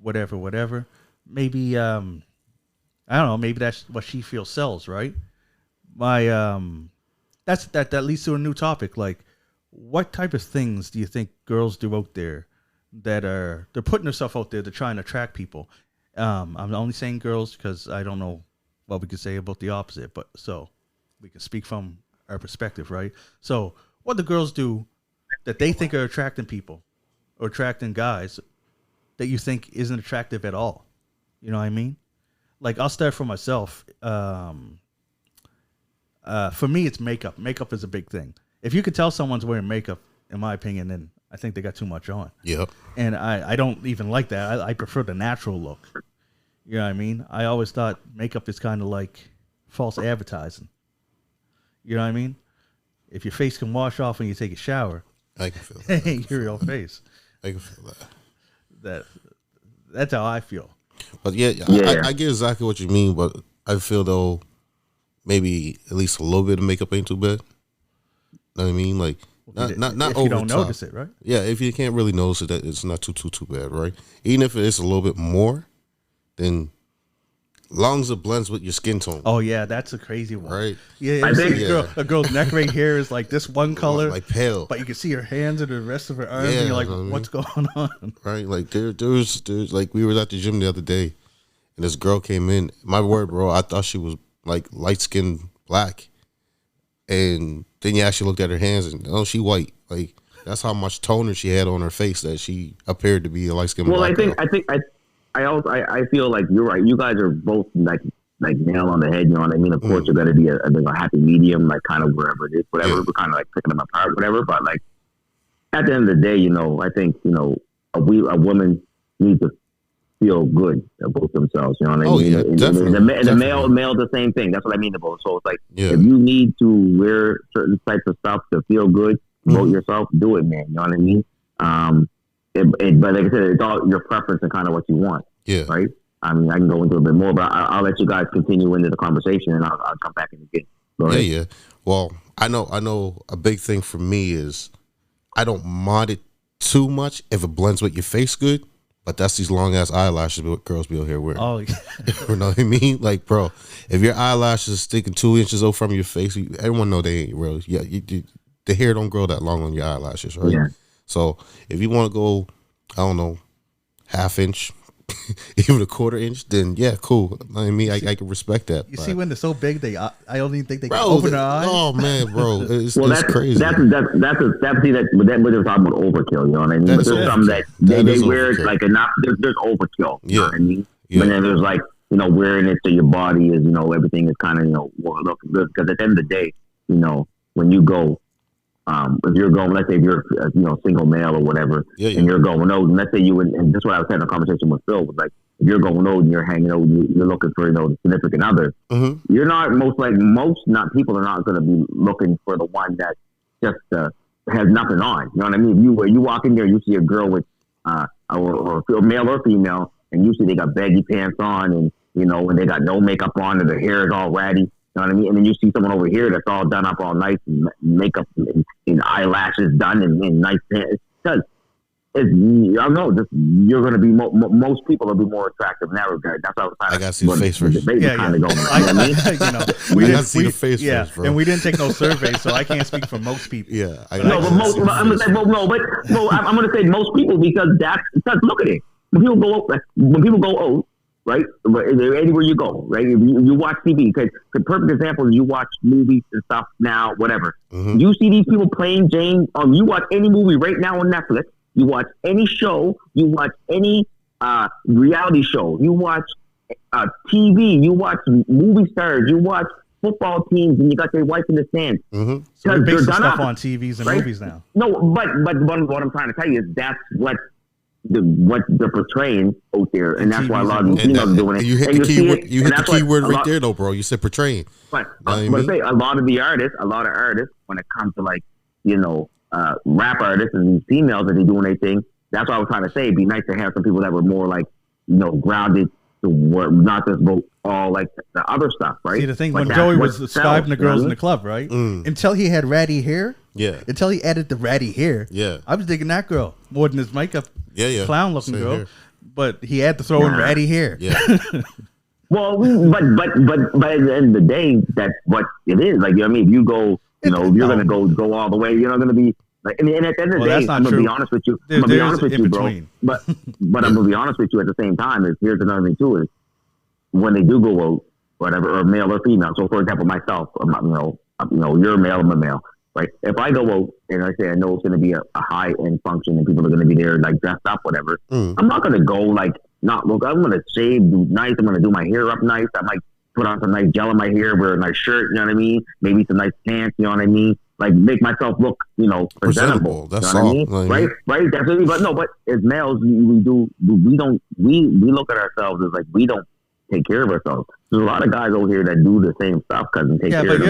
whatever. Maybe I don't know. Maybe that's what she feels sells, right? That leads to a new topic. Like, what type of things do you think girls do out there that they're putting themselves out there to try and attract people? I'm only saying girls because I don't know what we could say about the opposite, but so we can speak from our perspective, right? So, what do girls do that they think are attracting people or attracting guys that you think isn't attractive at all? You know what I mean? Like, I'll start for myself. For me, it's makeup. Makeup is a big thing. If you could tell someone's wearing makeup, in my opinion, then I think they got too much on. Yep. And I don't even like that. I prefer the natural look. You know what I mean? I always thought makeup is kind of like false advertising. You know what I mean? If your face can wash off when you take a shower, I can feel it that. ain't your real face. I can feel that. That's how I feel. But yeah, Yeah. I get exactly what you mean, but I feel though maybe at least a little bit of makeup ain't too bad. Know what I mean? Like not if over you don't the top. notice it, right? Yeah, if you can't really notice it, that it's not too bad, right? Even if it's a little bit more, then long as it blends with your skin tone, Oh yeah, that's a crazy one. right? Yeah, I you see think- a girl's neck right here is like this one color, like pale, but you can see her hands and the rest of her arms, Yeah, and you're like, I mean- what's going on? right? Like there's like we were at the gym the other day, and this girl came in. My word, bro, I thought she was like light skinned black, and then you actually looked at her hands, and oh, she white. Like that's how much toner she had on her face that she appeared to be a light skinned Well, black girl. I feel like you're right. You guys are both like nail on the head. You know what I mean? Of course, you're going to be a happy medium, like kind of wherever it is, whatever. Yeah. We're kind of like picking them apart, whatever. But like at the end of the day, you know, I think a woman needs to feel good about themselves. You know what I Oh, mean? yeah, definitely, The definitely. male, the same thing. That's what I mean about. So it's like Yeah. if you need to wear certain types of stuff to feel good about Mhm. yourself, do it, man. You know what I mean? But like I said, it's all your preference and kind of what you want, Yeah. right? I mean, I can go into a bit more, but I'll let you guys continue into the conversation, and I'll come back in again. Go Yeah, ahead. yeah. Well, I know a big thing for me is I don't mod it too much if it blends with your face good, but that's these long ass eyelashes what girls be out here wearing. Oh, You know what I mean? Like, bro, if your eyelashes is sticking 2 inches out from your face, everyone know they ain't real. Yeah, the hair don't grow that long on your eyelashes, right? Yeah. So if you want to go, I don't know, half inch, even a quarter inch, then yeah, cool. I mean, I can respect that. you but- see when they're so big, I don't even think they can bro, open their eyes. oh man, bro, it's Well, it's crazy. That's see that we're just talking about overkill. You know what I mean? That But is there's some that overkill. That they is wear overkill. like enough. There's overkill. You know Yeah. what I mean? Yeah. But then there's like wearing it to your body is, everything is kind of, looking good. Because at the end of the day, when you go, if you're going, let's say if you're, single male or whatever, and you're going out, and let's say and that's what I was having a conversation with Phil, was like, if you're going out and you're hanging out, you're looking for, the significant other, you're not, people are not going to be looking for the one that just has nothing on. You know what I mean? If you walk in there, you see a girl with, or male or female, and usually they got baggy pants on, and and they got no makeup on, and their hair is all ratty. You know what I mean? And then you see someone over here that's all done up all nice, and makeup and eyelashes done, and nice pants. Because I don't know, you're going to be most people will be more attractive in that regard. That's what I was trying. I got to see the face first. We got to see the face first, bro. And we didn't take no surveys, so I can't speak for most people. Yeah, I'm going to say most people because look at it. When people go out, right? Anywhere you go, right? You watch TV. Because the perfect example is you watch movies and stuff now, whatever. You see these people playing James. You watch any movie right now on Netflix. You watch any show. You watch any reality show. You watch TV. You watch movie stars. You watch football teams, and you got their wife in the stands. So they're basing stuff on TVs and movies now. No, but what I'm trying to tell you is that's what they're portraying out there, and that's why a lot of females are doing it. You hit the keyword right there, though, bro. You said portraying. But I say a lot of artists, when it comes to rap artists and these females that they doing their thing, that's what I was trying to say. It'd be nice to have some people that were more grounded to work, not just go all like the other stuff, right? See, the thing, when Joey was describing the girls in the club, right? Until he had ratty hair. Yeah. Until he added the ratty hair. Yeah. I was digging that girl more than his makeup. Yeah. Clown looking girl. Hair. But he had to throw in ratty hair. Yeah. Well, but at the end of the day, that's what it is. Like, if you go, if you're going to go all the way, you're not going to be like, and at the end of the day, I'm going to be honest with you. I'm going to be honest with you, bro. But I'm going to be honest with you at the same time. Here's another thing too, is when they do go out, whatever, or male or female. So, for example, myself, you're a male, I'm a male. Right? If I go out and I say I know it's going to be a high end function and people are going to be there like dressed up, whatever, I'm not going to go not look. I'm going to shave, do nice. I'm going to do my hair up nice. I might put on some nice gel in my hair, wear a nice shirt. You know what I mean? Maybe some nice pants. You know what I mean? Like make myself look, presentable. That's you know all. What I mean? Right. That's really. But as males, we look at ourselves as like we don't take care of ourselves. There's a lot of guys over here that do the same stuff because they take care of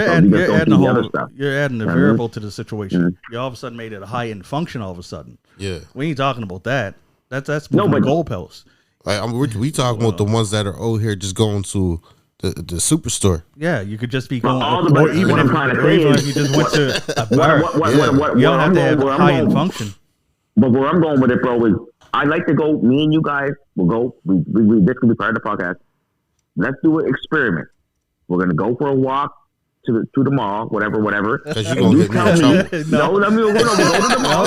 themselves. You're adding a variable to the situation. You all of a sudden made it a high end function. All of a sudden, we ain't talking about that. That's moving the goalposts. Like we talking about the ones that are over here just going to the superstore. Yeah, you could just be going. Even if you just went to a bar, you don't have to have a high end function. But where I'm going with it, bro, is I like to go. Me and you guys will go. We this can be part of the podcast. Let's do an experiment. We're gonna go for a walk to the mall, whatever. Because you're gonna get me in trouble. No, let me go to the mall.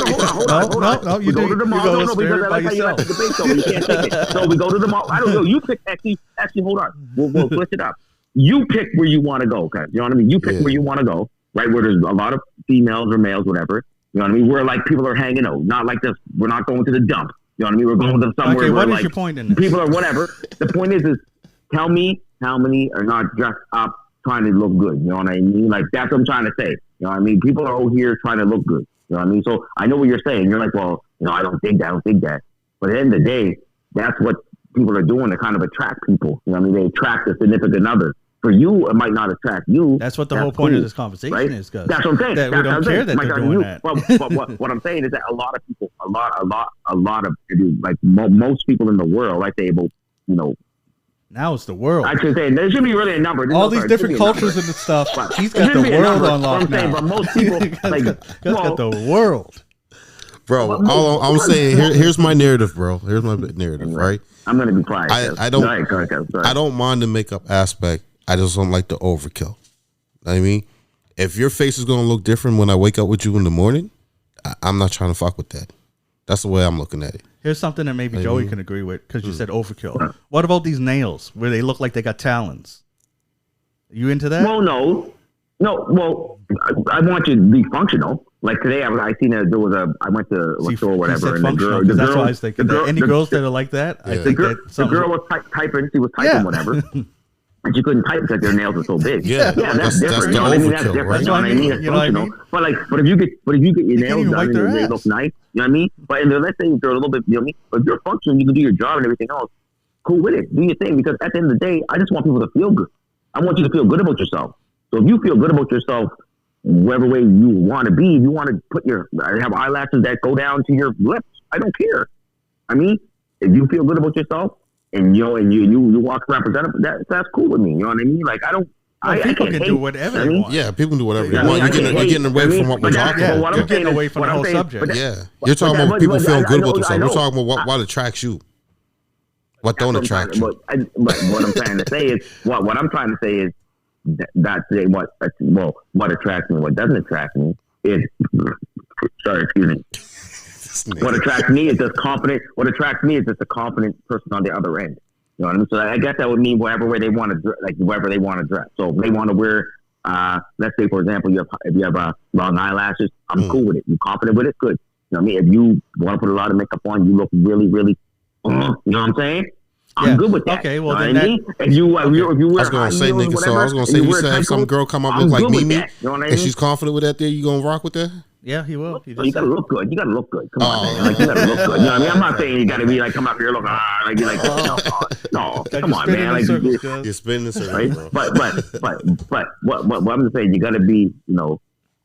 Hold on. No, you go to the mall. No, because that's how you like the debate, so you can't take it. So we go to the mall. I don't know. You pick. Actually, hold on. We'll switch it up. You pick where you want to go, guys. You know what I mean? You pick where you want to go, right? Where there's a lot of females or males, whatever. You know what I mean? Where like people are hanging out, not like this. We're not going to the dump. You know what I mean? We're going to somewhere. Okay, what where, is your point in this? People are whatever. The point is tell me how many are not dressed up trying to look good. You know what I mean? Like, that's what I'm trying to say. You know what I mean? People are out here trying to look good. You know what I mean? So I know what you're saying. You're like, well, I don't think that. But at the end of the day, that's what people are doing to kind of attract people. You know what I mean? They attract a significant other. For you, it might not attract you. That's what the whole point of this conversation is, guys. That's what I'm saying. That we don't care that they're doing that. But what I'm saying is that a lot of people, a lot of like most people in the world, I say, now it's the world. I should say there should be really a number. All these different cultures and stuff. He's got the world on lock now. But most people, got the world. Bro, all I'm saying, here's my narrative, bro. Here's my narrative, right? I'm going to be quiet. I don't mind the makeup aspect. I just don't like the overkill. You know what I mean? If your face is going to look different when I wake up with you in the morning, I'm not trying to fuck with that. That's the way I'm looking at it. Here's something that maybe Joey can agree with, because you said overkill. What about these nails where they look like they got talons? Are you into that? Well, no. Well, I want you to be functional. Like today, I seen that there was I went to a store or whatever, and because that's why I was thinking. Any girls that are like that, I think the girl was typing. She was typing whatever, and she couldn't type because their nails were so big. Yeah, that's different. That's the overkill, different. right? You know what I mean? That's functional. But if you get your nails done and they look nice, you know what I mean? But let's say they're a little bit, you know what I mean? But if you're functional, you can do your job and everything else. Cool with it. Do your thing, because at the end of the day, I just want people to feel good. I want you to feel good about yourself. So if you feel good about yourself, whatever way you want to be, if you want to have eyelashes that go down to your lips, I don't care. I mean, if you feel good about yourself and you walk around presentable, that's cool with me. You know what I mean? Like people can do whatever they want. Yeah, people can do whatever they want. You're getting away from what we're talking about. You're getting away from the whole subject. Yeah, you're talking about people feeling good about themselves. We're talking about what attracts you. What don't attract you? But what I'm trying to say is what I'm trying to say is that what attracts me. What doesn't attract me is sorry, excuse me. What attracts me is just confident. What attracts me is just a confident person on the other end. You know what I mean? So I guess that would mean whatever way they want to wherever they want to dress. So if they want to wear, let's say for example, if you have long eyelashes, I'm cool with it. You're confident with it, good. You know what I mean? If you want to put a lot of makeup on, you look really, really. You know what I'm saying? I'm good with that. Okay, well then if you wear, I was gonna say, nigga. So I was gonna say, you said if some girl come up look like Mimi, and she's confident with that, there you gonna rock with that? Yeah, he will. You gotta look good. You gotta look good. Come on, man. Like you gotta look good. You know what I mean? I'm not saying you gotta be like come up here looking no. Come on, man. Like you're spinning the circle, right? Bro. But what I'm saying, you gotta be,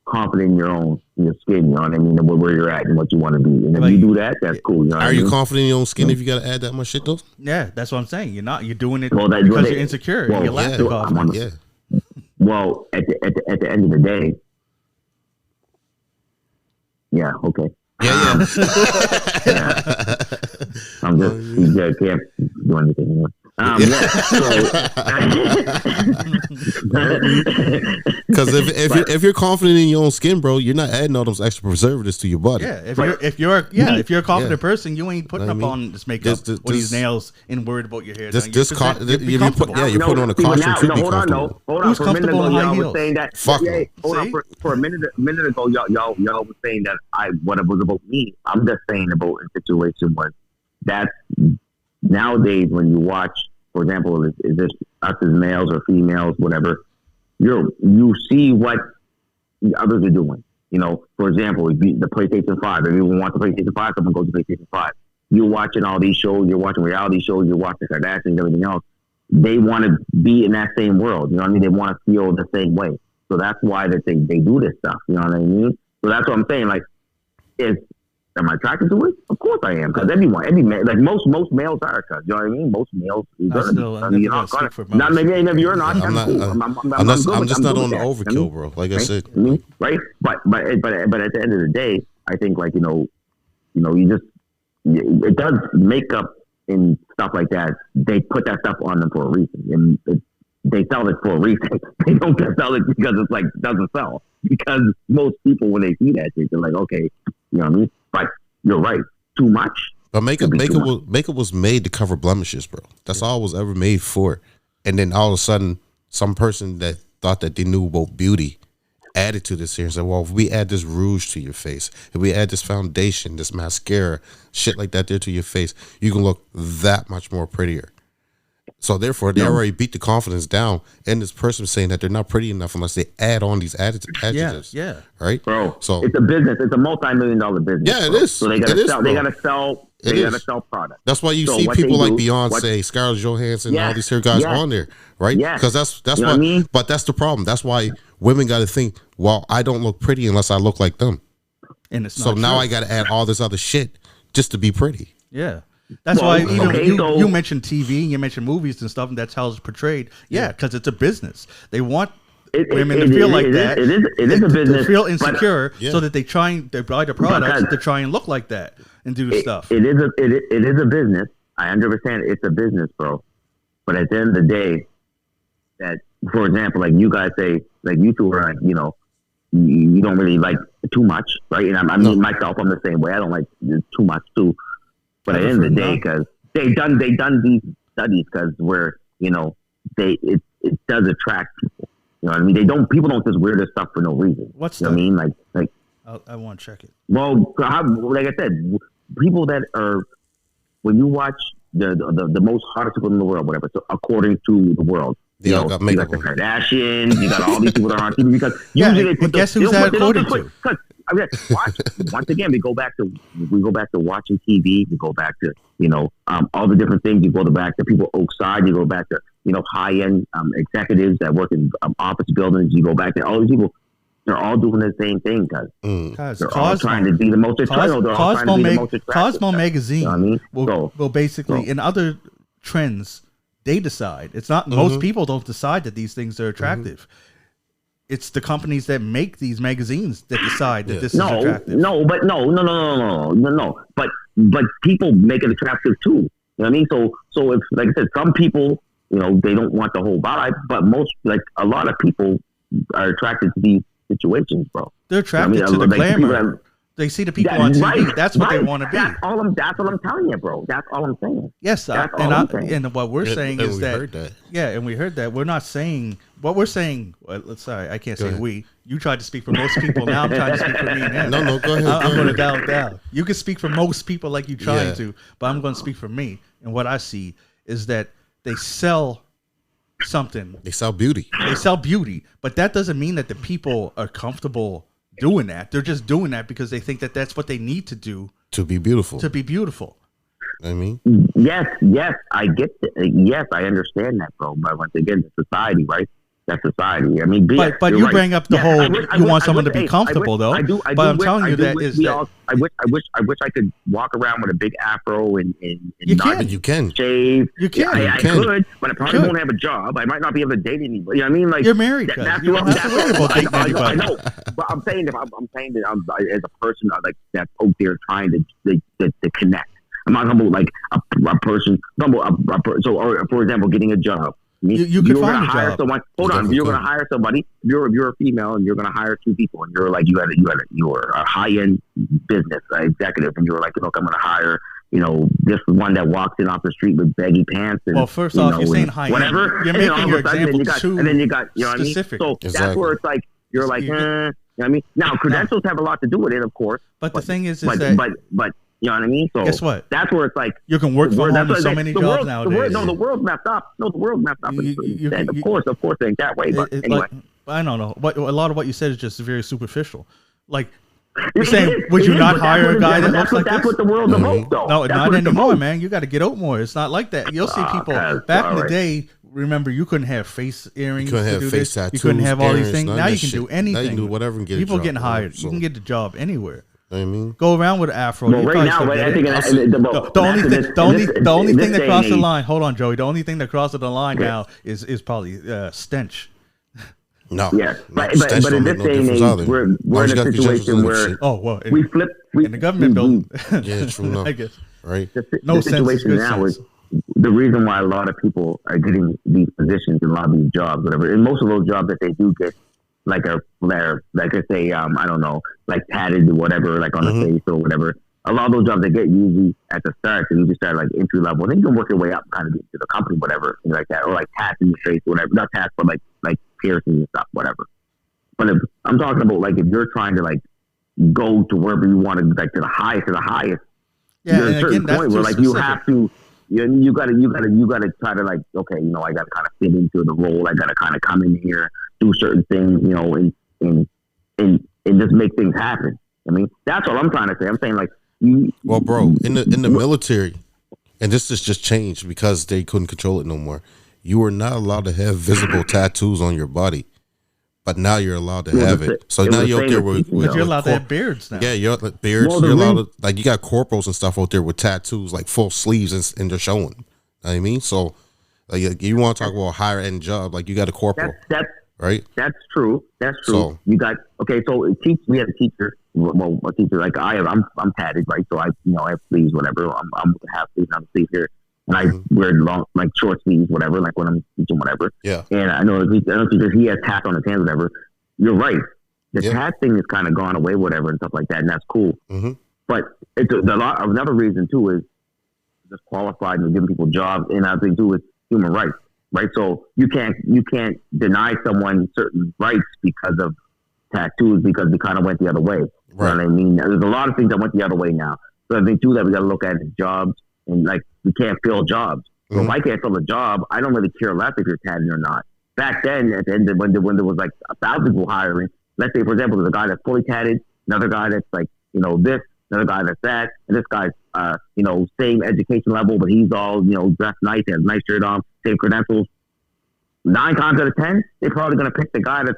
confident in your skin, you know what I mean, and where you're at and what you want to be. And if you do that, that's cool. You know Are you confident in your own skin if you got to add that much shit though? Yeah, that's what I'm saying. You're doing it because you're insecure. You're lack of confidence. Well, at the end of the day, yeah, okay. Yeah. I'm just can't do anything anymore. Because if you're confident in your own skin, bro, you're not adding all those extra preservatives to your body. Yeah, if you're a confident person, you ain't putting up on this makeup or these nails and worried about your hair. You're putting on a costume to be comfortable. Hold on. For a minute ago, y'all was saying that. Hold on. For a minute ago, y'all was saying that what it was about me. I'm just saying about a situation was that. Nowadays, when you watch, for example, is this us as males or females, whatever, you see what the others are doing. For example, the PlayStation 5. If everyone wants the PlayStation 5, someone goes to PlayStation 5. You're watching all these shows. You're watching reality shows. You're watching Kardashians, everything else. They want to be in that same world. You know what I mean? They want to feel the same way. So that's why that they do this stuff. You know what I mean? So that's what I'm saying. Like, am I attracted to it? Of course I am, because every man, like most males are, cause you know what I mean. Most males, not maybe any of you are not. I'm just not on the overkill, bro. Like I said, right? But at the end of the day, I think like you just it does makeup and stuff like that. They put that stuff on them for a reason, and they sell it for a reason. They don't just sell it because it's like doesn't sell. Because most people, when they see that, they're like, okay, you know what I mean? But you're right, too much. But makeup was made to cover blemishes, bro. That's all it was ever made for. And then all of a sudden, some person that thought that they knew about beauty added to this here and said, well, if we add this rouge to your face, if we add this foundation, this mascara, shit like that there to your face, you can look that much more prettier. So therefore, they already beat the confidence down, and this person saying that they're not pretty enough unless they add on these adjectives. Yeah. Right, bro. So it's a business. It's a multi-million-dollar business. Yeah, it is. So they gotta sell. They gotta sell products. That's why you see people like Beyonce, Scarlett Johansson, all these here guys on there, right? Because that's what. I mean? But that's the problem. That's why women got to think, well, I don't look pretty unless I look like them. And it's so now I got to add all this other shit just to be pretty. Yeah. That's why you mentioned TV and you mentioned movies and stuff, and that's how it's portrayed. Yeah, because it's a business. They want women to feel like that. It is a business. To feel insecure, so that they buy the products to try and look like that and do stuff. It is a business. I understand it's a business, bro. But at the end of the day, that for example, like you guys say, like you two are like, you don't really like too much, right? And I mean myself, I'm the same way. I don't like too much too. But at the end of the day, because they done these studies, because it does attract people. You know what I mean? People don't just wear this stuff for no reason. What's you know what I mean? Like I want to check it. Well, like I said, people that are when you watch the most hottest people in the world, whatever. So according to the world, They all got you makeup got the on. Kardashians, you got all these people that are on TV because Yeah, usually they and put guess the, who's they don't that put- they don't according put- 'cause, I mean, watch once again. We go back to watching TV. We go back to all the different things. You go back to people outside. You go back to high end executives that work in office buildings. You go back to all these people. They're all doing the same thing because Guys, they're all trying to be the most attractive. They're all trying to be the most attractive. Cosmo magazine You know what I mean? will basically, So- in other trends, they decide. It's not most people don't decide that these things are attractive. It's the companies that make these magazines that decide that this is attractive. No. But people make it attractive too. You know what I mean? So if, like I said, some people, they don't want the whole vibe, but a lot of people are attracted to these situations, bro. They're attracted to the like people glamour. They see the people on TV. right, That's what they right. want to be. That's what I'm telling you, bro. That's all I'm saying. Yes, That's all I'm saying. and what we're saying and is we that, heard that. yeah, and we heard that. We're not saying what we're saying. Sorry, I can't say ahead. we. You tried to speak for most people. Now I'm trying to speak for me. Now. No, go ahead. I'm go going to ahead. down. You can speak for most people like you trying Yeah. to, but I'm going to speak for me. And what I see is that they sell something. They sell beauty. They sell beauty, but that doesn't mean that the people are comfortable doing that. They're just doing that because they think that that's what they need to do To be beautiful. to be beautiful. I mean, Yes, I get yes, I understand that, bro. But once again, it's society, right? That's society. I mean, But you're you right. bring up the Yes, whole I you wish- want I someone wish- to be hey, comfortable I though. wish- I do But I'm wish- telling I you do that wish is we that all- I wish I could walk around with a big afro and You not can. you can. shave. You can. I You can. could, but I probably Could. won't have a job. I might not be able to date anybody. You know what I mean? Like You're married, cuz. That's You what don't have to worry about dating I anybody. know, but I'm saying that I'm as a person like that's out there trying to connect. I'm not talking about like a person. I'm talking about or for example, getting a job. You could you're find gonna a hire job. someone. Hold You on, definitely you're could. gonna hire somebody. If you're a female and you're gonna hire two people, and you're like you're a high end business executive, and you're like, look, I'm gonna hire this one that walks in off the street with baggy pants. And, Well, first off, you're and saying high-end. whatever. You're and then making all of your a sudden, example and then you got you know what I mean. specific. So that's Exactly. where it's like you're like, You you know what I mean. Now credentials have a lot to do with it, of course. But the thing is but that you know what I mean. So guess what? That's where it's like. You can work from home That's in what so they- many the jobs world, nowadays. The world's messed up. No, the world's messed up. Of course, it ain't that way. But anyway, I don't know. A lot of what you said is just very superficial. Like It you're saying, is, would it you is, not but hire a that's guy what- that that's looks what- like That's this? what the world about, though. No, That's not what it's anymore, about. man. You got to get out more. It's not like that. You'll see people cuz, back in the alright. day. Remember, you couldn't have face earrings. You couldn't to have do face this. tattoos. You couldn't have all these earrings, things. none of Now you that can shit. do anything. Now you can do whatever and get a People job, getting bro. hired. So- You can get a job anywhere. I mean, Go around with an afro. Well, You right probably now, still right, get I it. think The only thing, the only thing that crosses the line. line. Hold on, Joey. The only thing that crosses the line now is probably stench. no. Yeah, No, but stench in don't this make no day and difference age, either. we're Long in as a you got credentials situation and where shit. Oh well, we flip. in the government building. Yeah, true enough. I guess. Right? No the sense is situation good now sense. is the reason why a lot of people are getting these positions and a lot of these jobs, whatever. And most of those jobs that they do get, like they're like I say, I don't know, like tatted or whatever, like on the face or whatever. A lot of those jobs they get usually at the start, and you just start like entry level. And then you can work your way up, and kind of get into the company, whatever, things like that, or like tats in your face, whatever. Not tats, but like piercings and stuff, whatever. But if I'm talking about like if you're trying to like go to wherever you want to, like to the highest, Yeah, there's and a certain again, that's point too where like you specific. have to, you gotta try to like, okay, I gotta kind of fit into the role. I gotta kind of come in here, do certain things, and just make things happen. I mean, that's all I'm trying to say. I'm saying like, Well, bro, in the military, and this has just changed because they couldn't control it no more. You were not allowed to have visible tattoos on your body, but now you're allowed to have it. So it now was you're out the there same with, with But you're with allowed to corp- have beards now. Yeah, you're like beards. Well, the you're allowed ring- to, like, you got corporals and stuff out there with tattoos, like full sleeves, and they're showing. You know what I mean? So, like, you want to talk about a higher end job, like you got a corporal, that's right? That's true. That's true. So- You got okay. So we had a teacher. Well, a teacher like I'm tatted, right? So I have sleeves, whatever. I'm with a half sleeve, and I'm sleeve here, and I wear long, like short sleeves, whatever. Like when I'm teaching, whatever. Yeah. And I know teacher, he has tats on his hands, whatever. You're right. The Yeah. tat thing has kind of gone away, whatever, and stuff like that, and that's cool. Mm-hmm. But it's another reason too is just qualified and giving people jobs, and another thing too is human rights, right? So you can't deny someone certain rights because of tattoos because we kind of went the other way. Right. You know what I mean? There's a lot of things that went the other way now. So I think too that we got to look at is jobs, and like we can't fill jobs. So if I can't fill a job, I don't really care less if you're tatted or not. Back then, at the end when there was like 1,000 people hiring, let's say for example, there's a guy that's fully tatted, another guy that's like this, another guy that's that, and this guy's same education level, but he's all dressed nice, has a nice shirt on, same credentials. 9 times out of 10, they're probably going to pick the guy that's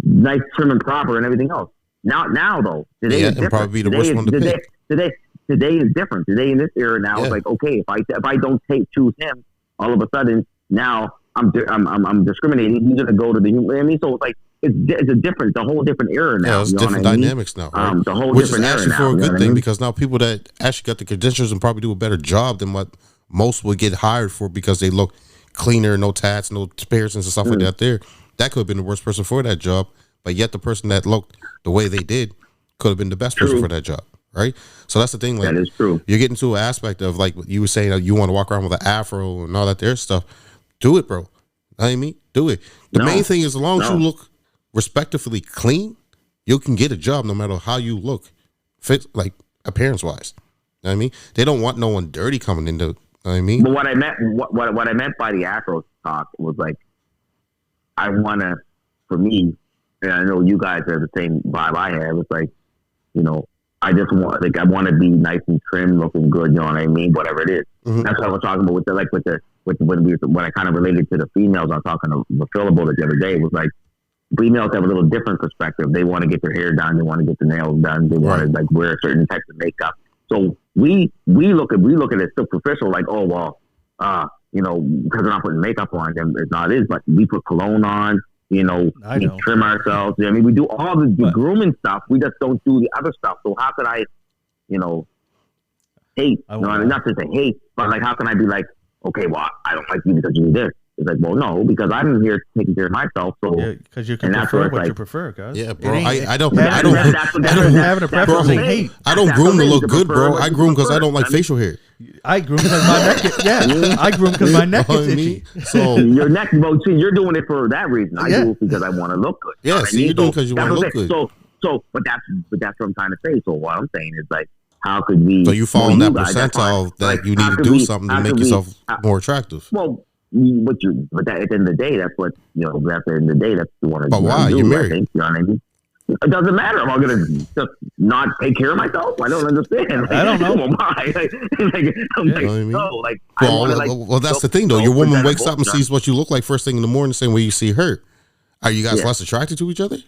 nice, trim, and proper, and everything else. Now though, today is different. Probably the worst one to pick. Today is different. Today in this era now, it's like, okay, if I don't choose him, all of a sudden now I'm discriminating. He's gonna go to the human. I mean, so it's like it's a whole different era now. Yeah, it's different dynamics now. Right? The whole Which is different actually era for now, a good thing because now people that actually got the credentials and probably do a better job than what most would get hired for because they look cleaner, no tats, no piercings and stuff like that. That could have been the worst person for that job, but yet the person that looked the way they did could have been the best person for that job. Right, so that's the thing. Like, that is true. You're getting to an aspect of like you were saying that you want to walk around with an afro and all that there stuff. Do it, bro. Know what I mean, do it. The main thing is, as long as you look respectively clean, you can get a job no matter how you look, fit like appearance wise. You know what I mean, they don't want no one dirty coming into. You know what I mean, but what I meant by the afro talk was like, I wanna, for me, and I know you guys are the same vibe I have. It's like, I just want to be nice and trim, looking good. You know what I mean? Whatever it is. That's what I was talking about when I kind of related to the females. I was talking to Phil about it the other day. It was like females have a little different perspective. They want to get their hair done. They want to get their nails done. They want to like wear certain types of makeup. So we look at it superficial, like, oh well, because they're not putting makeup on them. It's not it, but we put cologne on. We trim ourselves. I mean, we do all the grooming stuff. We just don't do the other stuff. So how could I, hate? Not just say hate, but like, how can I be like, okay, well, I don't like you because you do this. It's like, well, no, because I'm here taking care of myself. So because you can prefer what you prefer, guys. Yeah, bro. I don't groom to look good, bro. I groom because I don't like facial hair. I groom because my neck. I groom because my neck is itchy. So your neck, see, you're doing it for that reason. I do it because I want to look good. Yeah, see, you're doing because you want to look good. But that's what I'm trying to say. So what I'm saying is like, how could we? So you fall in that percentile that you need to do something to make yourself more attractive. Well. At the end of the day, that's what at the end of the day, that's the one. But why? You're married. You know what I mean? It doesn't matter. Am I going to just not take care of myself? I don't understand. Like, I don't know. Well, that's the thing, though. Your woman wakes up and sees what you look like first thing in the morning, the same way you see her. Are you guys less attracted to each other?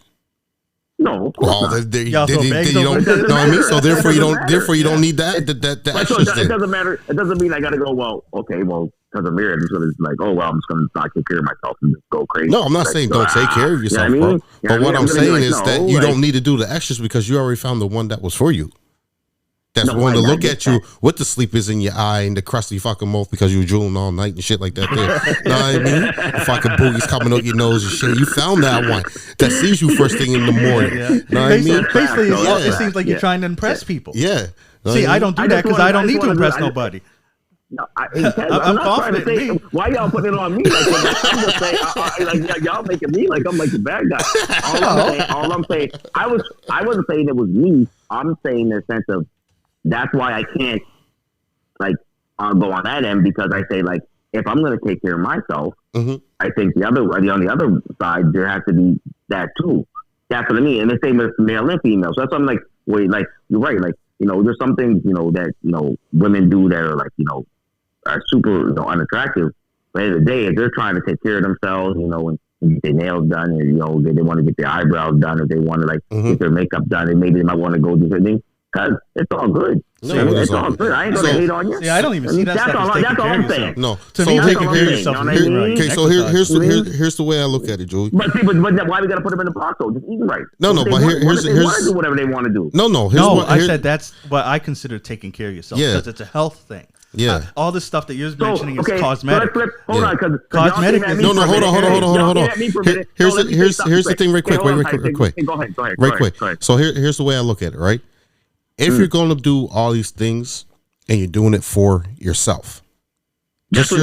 No, of course not. You don't know what I mean. So therefore, you don't need that extra thing. It doesn't matter. It doesn't mean I got to go. Well, okay, well. Because I'm married, it's like, oh well, I'm just gonna not take care of myself and just go crazy. No, I'm not saying don't take care of yourself, bro. But what I'm saying is that you don't need to do the extras because you already found the one that was for you. That's one to look at you with the sleepers in your eye and the crusty fucking mouth because you were drooling all night and shit like that. There, know what I mean? The fucking boogies coming out your nose and shit. You found that one that sees you first thing in the morning. Know what I mean? Basically, it seems like you're trying to impress people. Yeah. See, I don't do that because I don't need to impress nobody. No, I'm not trying to say why y'all putting it on me. Like, I'm just saying, y'all making me like I'm like the bad guy. All I'm saying, I wasn't saying it was me. I'm saying in the sense of that's why I can't like go on that end because I say like if I'm going to take care of myself, I think on the other side there has to be that too. That's what I mean, and the same as male and female. So that's what I'm like. Wait, like you're right. Like there's some things that women do that are like are super unattractive. But at the end of the day, if they're trying to take care of themselves, and get their nails done, and they want to get their eyebrows done, or they want to get their makeup done, and maybe they might want to go do certain things. Because it's all good. It's all good. I ain't gonna hate on you. Yeah, I don't even see that. That's all I'm saying. No, to me, taking care of yourself. Okay, so here's the way I look at it, Julie. But why we gotta put them in the box though? Just eating right. No, but here's they want to do whatever they want to do. No. I said that's what I consider taking care of yourself because it's a health thing. Yeah. All this stuff that you're mentioning is cosmetic. So hold on, because cosmetic. No, hold on. Here's the thing, right quick. Go ahead. So here's the way I look at it, right? If you're going to do all these things and you're doing it for yourself, not in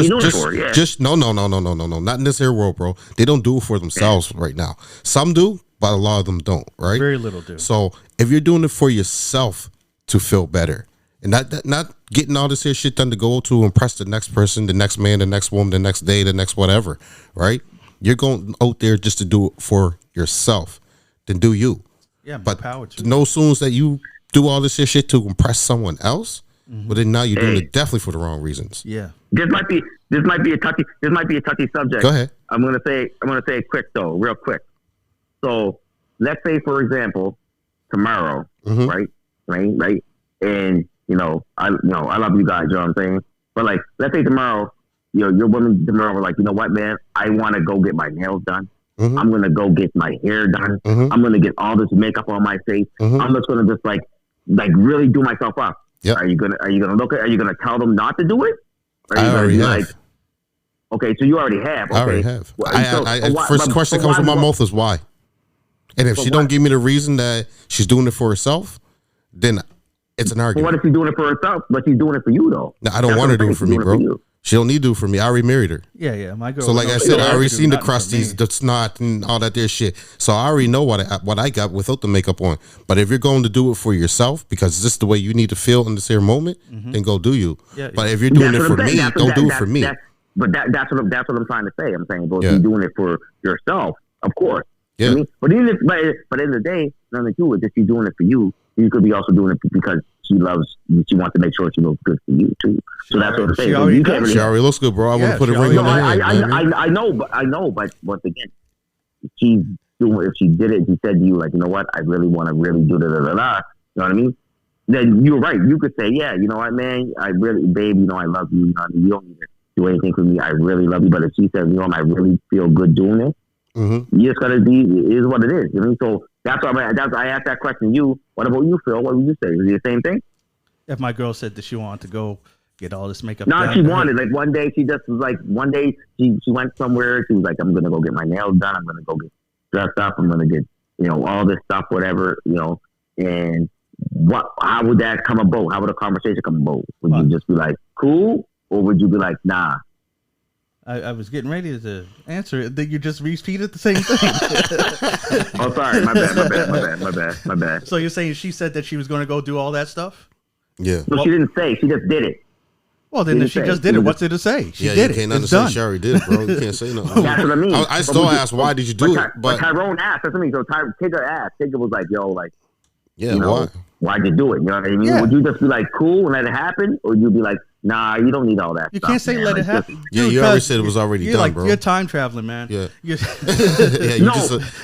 this here world, bro. They don't do it for themselves right now. Some do, but a lot of them don't, right? Very little do. So if you're doing it for yourself to feel better, and not getting all this here shit done to go to impress the next person, the next man, the next woman, the next day, the next whatever, right? You're going out there just to do it for yourself. Then do you. Yeah, but power to no sooner that you do all this shit to impress someone else, but then now you're doing it definitely for the wrong reasons. Yeah. This might be a touchy subject. Go ahead. I'm gonna say it quick though, real quick. So let's say, for example, tomorrow, right, and I love you guys, you know what I'm saying? But like, let's say tomorrow, your woman tomorrow, like, you know what, man, I want to go get my nails done. I'm gonna go get my hair done. I'm gonna get all this makeup on my face. I'm just gonna just like really do myself up. Yep. Are you gonna tell them not to do it? I already have. Like, okay, so you already have. Okay. I already have. Well, First question comes from my mouth is why. And if she don't give me the reason that she's doing it for herself, then it's an But argument. what if she's doing it for herself, but she's doing it for you though? No, I don't want her to do it for me, bro. She don't need to do it for me. I already married her. Yeah. My girl. So like I said, I already seen the crusties, the snot, and all that there shit. So I already know what I got without the makeup on. But if you're going to do it for yourself because this is the way you need to feel in this here moment, then go do you. Yeah, but if you're doing it for me, don't do it for me. That's what I'm trying to say. I'm saying, well, if you're doing it for yourself, of course. Yeah. I mean, but at the end of the day, nothing to do with it. If you're doing it for you, you could be also doing it because she wants to make sure she looks good for you too. So that's what I'm saying. She already looks good, bro. I want to put a ring on her hand. I know, but once again, she's doing. If she did it, she said to you, like, you know what, I really want to really do da. You know what I mean? Then you're right. You could say, yeah, you know what, man, babe, I love you. You know what I mean? You don't need to do anything for me. I really love you. But if she says, I really feel good doing it, you just gotta be. It is what it is. You know? So that's why I asked that question. You, what about you, Phil? What would you say? Is it the same thing? If my girl said that she wanted to go get all this makeup No, done, she wanted. Like one day, she just was like. One day, she went somewhere. She was like, "I'm gonna go get my nails done. I'm gonna go get dressed up. I'm gonna get all this stuff, whatever, And how would that come about? How would a conversation come about? Would you just be like, "Cool," or would you be like, "Nah"? I was getting ready to answer it. Then you just repeated the same thing. Oh, sorry. My bad. So you're saying she said that she was going to go do all that stuff? Yeah. No, she didn't say. She just did it. Well, then if she just did it, what's there to say? She did it. You can't it's understand. done. She already did, bro. You can't say nothing. That's what I mean. I still ask, why did you do it? But Tyrone asked. That's what I mean. So Tigger asked. Tigger was like, yo, like, why? Why'd you do it? You know what I mean? Yeah. Would you just be like, cool, and let it happen? Or would you be like, nah, you don't need all that You stuff, can't say man. let it Like, happen. Yeah, you already said it was already done, like, bro. You're time traveling, man. Yeah. You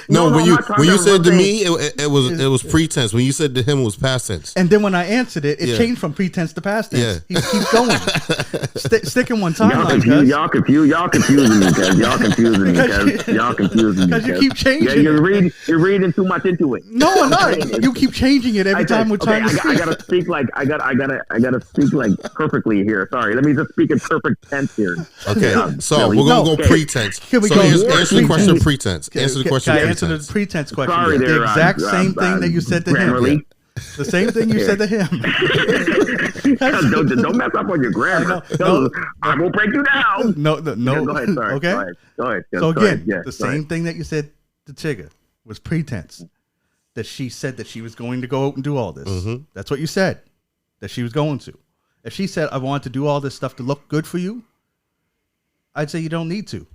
No, when you said to me, it was pretense. When you said to him, it was past tense. And then when I answered it, it changed from pretense to past tense. Yeah. He keeps going. Sticking one timeline, Y'all confusing me, cuz. Y'all confusing me. Because you keep changing. Yeah, you're reading too much into it. No, I'm not. You keep changing it every time we're trying to speak. I gotta speak like I gotta speak like perfectly here. Sorry, let me just speak in perfect tense here. Okay, so we're gonna go pretense. Can we so go answer the question of pretense. Answer the question Can of I answer pretense. the pretense question? Sorry, The exact same thing that you said to him. Grammarly. The same thing you said to him. Don't mess up on your grammar. No. I will break you down. No. Yeah, go ahead. Sorry. Okay. Go ahead. So again, Yeah, the same thing that you said to Tigger was pretense. That she said that she was going to go out and do all this. That's what you said. That she was going to. If she said, I want to do all this stuff to look good for you, I'd say you don't need to.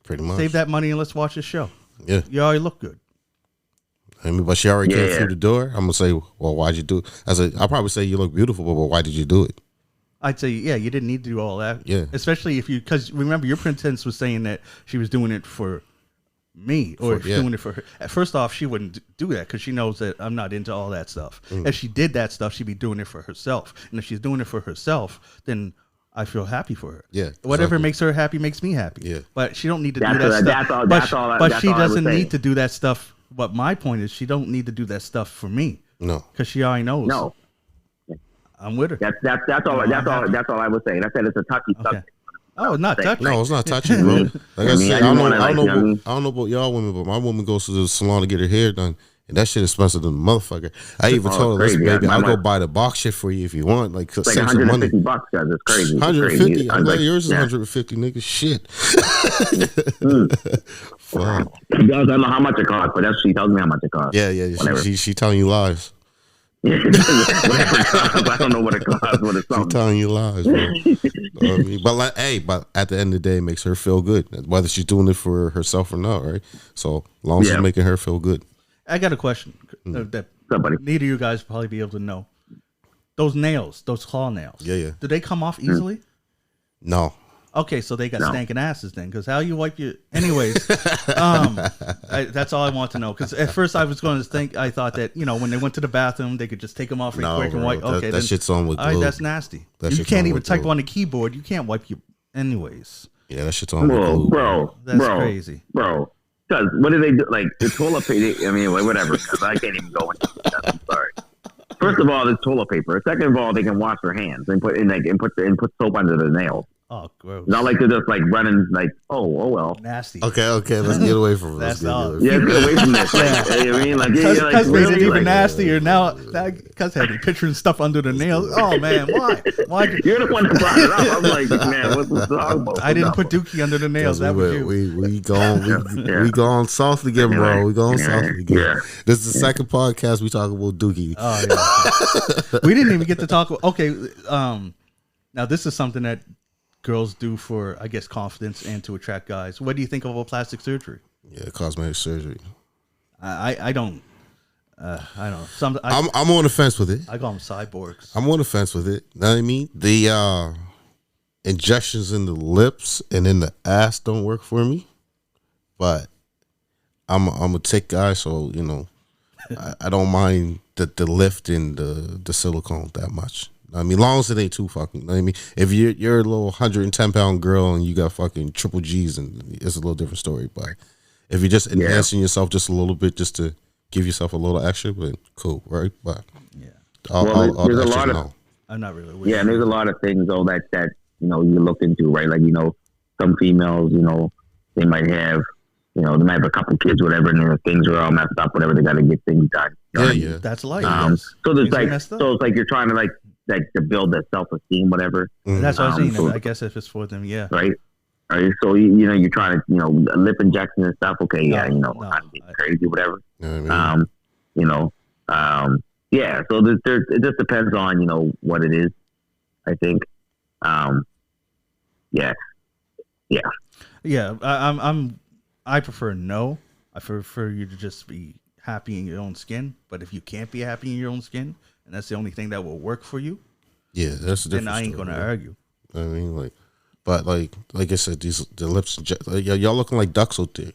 Pretty much. Save that money and let's watch this show. Yeah. You already look good. I mean, but she already came through the door. I'm gonna say, well, why'd you do it? I'll probably say you look beautiful, but why did you do it? I'd say, yeah, you didn't need to do all that. Yeah. Especially because remember, your pretense was saying that she was doing it for me or doing it for her. First off, she wouldn't do that because she knows that I'm not into all that stuff. If she did that stuff, she'd be doing it for herself. And if she's doing it for herself, then I feel happy for her. Yeah. Whatever exactly. makes her happy makes me happy. Yeah. But she don't need to That's do that all- stuff. that's all- but that's she all I was doesn't saying. need to do that stuff. But my point is, she don't need to do that stuff for me No. because she already knows. No, I'm with her. that's all I was saying. I said it's a touchy subject. Oh, not touching. No, it's not touching, bro. Like I I mean, said, I I didn't don't wanna, know. like, I don't you know what I know. mean? I don't know about y'all women, but my woman goes to the salon to get her hair done, And that shit expensive than the motherfucker. I even told her, listen, crazy. baby, My- I'll my- go buy the box shit for you if you want. Like, It's like save some money. $150, guys. It's crazy. It's 150. crazy. I'm like, like, yours is yeah. 150, nigga. Shit. Fuck. She does. I don't know how much it costs, but that's she tells me how much it costs. Yeah, yeah. Whatever. She telling you lies. Whatever it costs. I don't know what it costs, but it's She something. telling you lies, bro. You know what I mean? But like, hey, but at the end of the day, it makes her feel good, whether she's doing it for herself or not, right? So as long as Yeah. it's making her feel good. I got a question that Somebody. neither of you guys probably be able to know. Those nails, those claw nails. Yeah, yeah. Do they come off easily? No. Okay, so they got No. stankin' asses then. Because how you wipe your... Anyways, that's all I want to know. Because at first I was going to think... I thought that, you know, when they went to the bathroom, they could just take them off real No, quick and bro. wipe. That- Okay, that then, shit's on with all right, glue. that's nasty. That You shit's can't on even with type glue. on the keyboard. You can't wipe your... Anyways. Yeah, that shit's on with Bro, glue. bro, That's bro, crazy. bro. Because what do they do? Like the toilet paper. I mean, whatever. 'Cause I can't even go into that. I'm sorry. First of all, it's toilet paper. Second of all, they can wash their hands and put put soap under their nails. Oh, gross. It's not like they're just like running like, oh well. Nasty. Okay, let's get away from That's this. all. Yeah, get away from this. Like, you know what I mean, like, yeah, Cuz like, makes it really? even Like, nastier now. Cuz had me picturing stuff under the nails. Oh man, why? Why? You're the one that brought it up. I'm like, man, what's the song about? I didn't put Dookie under the nails. That was you. We going south again, bro. Anyway, We going south again. yeah. This is the second podcast we talk about Dookie. Oh yeah. We didn't even get to talk. Okay, now this is something that girls do for, I guess, confidence and to attract guys. What do you think of a plastic surgery? Yeah, cosmetic surgery. I don't. I don't know. I'm on the fence with it. I call them cyborgs. I'm on the fence with it. Know what I mean? The injections in the lips and in the ass don't work for me. But I'm a tick guy, so you know, I don't mind the lift and the silicone that much. I mean, long as it ain't too fucking. I mean, if you're a little 110-pound girl and you got fucking triple G's, and it's a little different story. But if you're just enhancing yourself just a little bit, just to give yourself a little extra, but cool, right? But Yeah, all there's the a extras, lot of- no. I'm not really. With Yeah, and there's a lot of things though that you know you look into, right? Like, you know, some females, you know, they might have, you know, they might have a couple kids, whatever, and then things are all messed up, whatever. They got to get things done. You know what I mean? Yeah. That's life. So there's Things are like, messed up. so it's like you're trying to like to build that self esteem, whatever, That's what I'm saying. so- I guess if it's for them, yeah. right? Right. So you know you're trying to, you know, lip injection and stuff. Okay, yeah, No, you know, no, I'm getting crazy, whatever. You know what I mean? You know, yeah. So there's it just depends on, you know, what it is. I think. Yeah. Yeah, I prefer no. I prefer you to just be happy in your own skin. But if you can't be happy in your own skin, and that's the only thing that will work for you, Yeah, that's a different then I ain't story, gonna bro. argue. I mean, but like I said, the lips, y'all looking like ducks out there.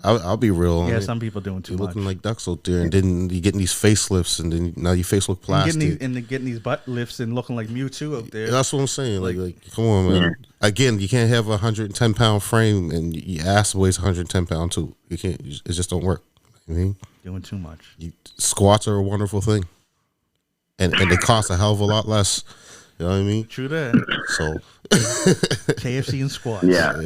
I'll be real. Yeah, I mean, some people doing too you're much. looking like ducks out there, and then you getting these facelifts, and then now your face look And plastic. getting these butt lifts and looking like Mewtwo out there. That's what I'm saying. Like, come on, man. Again, you can't have a 110-pound frame and your ass weighs 110 pounds too. You can't. It just don't work. I mean, Doing too much. squats are a wonderful thing, and they cost a hell of a lot less. You know what I mean? True that. So KFC and squats. Yeah.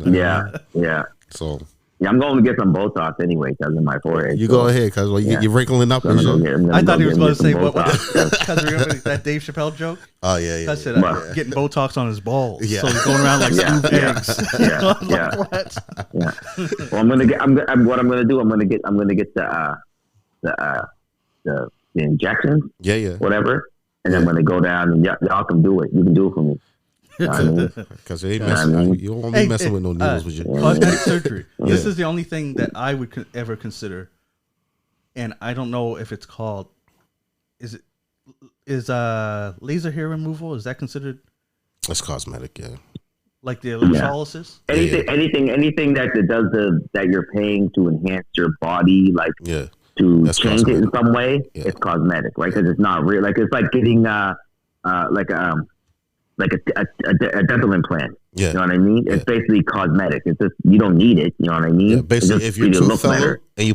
yeah. Yeah. So Yeah, I'm going to get some Botox anyway because of my forehead. you so go ahead, cause you're wrinkling up I'm and gonna shit. go get- I'm gonna I thought go he was get going to some say what? Botox. Because remember that Dave Chappelle joke? Oh yeah. I said What? getting Botox on his balls. Yeah. So he's going around like Yeah, scoop yeah, eggs. yeah, I'm yeah. like, what? Yeah. Well, I'm gonna get. What I'm gonna do. I'm gonna get the injections, Yeah. whatever, and I'm gonna go down and y'all can do it. You can do it for me. You know what I mean? Because they I messing. mean- You don't want me messing with no needles with you. Cosmetic surgery. This Yeah. is the only thing that I would ever consider, and I don't know if it's called. Is laser hair removal? Is that considered That's cosmetic. Yeah. like the electrolysis? Anything that does that you're paying to enhance your body, like Yeah. to That's change it in cosmetic. some way, Yeah. it's cosmetic, right? Because it's not real. Like it's like getting a dental implant. Yeah. You know what I mean? It's basically cosmetic. It's just you don't need it. You know what I mean? Yeah, It's basically, just if for you're you to too look fellow better. and you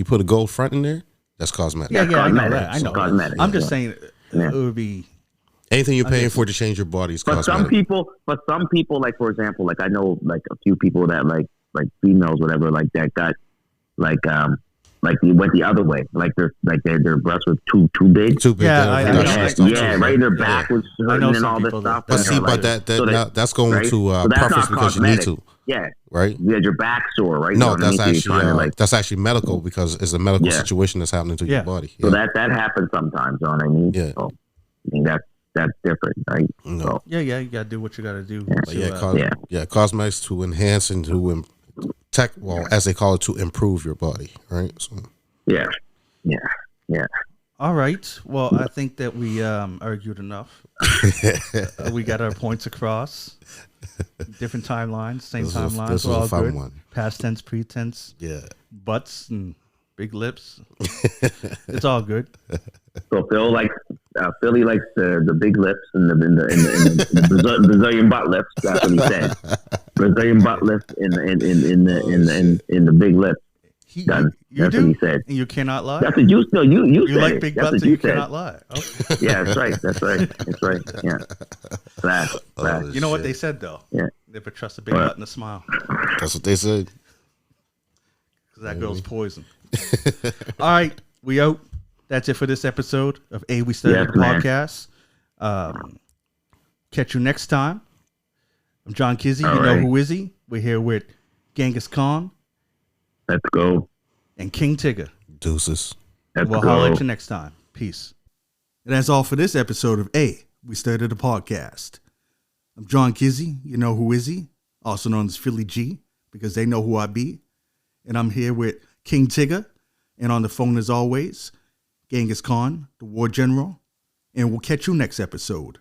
put a gold front in there, that's cosmetic. Yeah, yeah, I know cosmetic. that. I know. that. Cosmetic, I'm just yeah. saying Yeah. it would be. Anything you're paying for to change your body is But some cosmetic. people, like for example, like I know like a few people that like females, whatever, like that got like like you went the other way, like their breasts were too big. Too big. Yeah, that I reduction know. and stuff Yeah, too, right. Their back was I know hurting and some all this people that- stuff. But Yeah, see, like but so that's going right? to So that's preference not because you need cosmetic. to, Yeah, right? you had your back sore, right? No, You know what I that's mean? So you're actually trying to, like, that's actually medical because it's a medical Yeah. situation that's happening to Yeah. your body. so Yeah. that happens sometimes. You know what I mean? Yeah. So, I mean that's different, right? No. So, Yeah, you gotta do what you gotta do. But to, Yeah. cosmetics to enhance and to as they call it, to improve your body, right? So, yeah. All right. Well, I think that we argued enough. We got our points across. Different timelines, same This was- timelines. this We're was a all fun good. one. Past tense, pretense, yeah. butts and big lips. It's all good. So Philly likes the big lips and the Brazilian butt lips. That's what he said. Brazilian butt lips in the big lips. That's what do? he said. And you cannot lie. That's what you no you You said like it. big That's butts what and you you said. cannot lie. Okay. Yeah, that's right. That's right. Yeah. Facts. Oh, You know what shit. they said though? Yeah. Never trust a big What? butt and a smile. That's what they said. Because that girl's poison. All right, we out. That's it for this episode of We Studied Yes, the man. Podcast. Catch you next time. I'm John Kizzy. All You know right. who is he? We're here with Genghis Khan Let's go. and King Tigger. Deuces. Let's We'll go. holler at you next time. Peace. And that's all for this episode of We Started the Podcast. I'm John Kizzy. You know who is he? Also known as Philly G, because they know who I be. And I'm here with King Tigger. And on the phone as always, Genghis Khan, the war general. And we'll catch you next episode.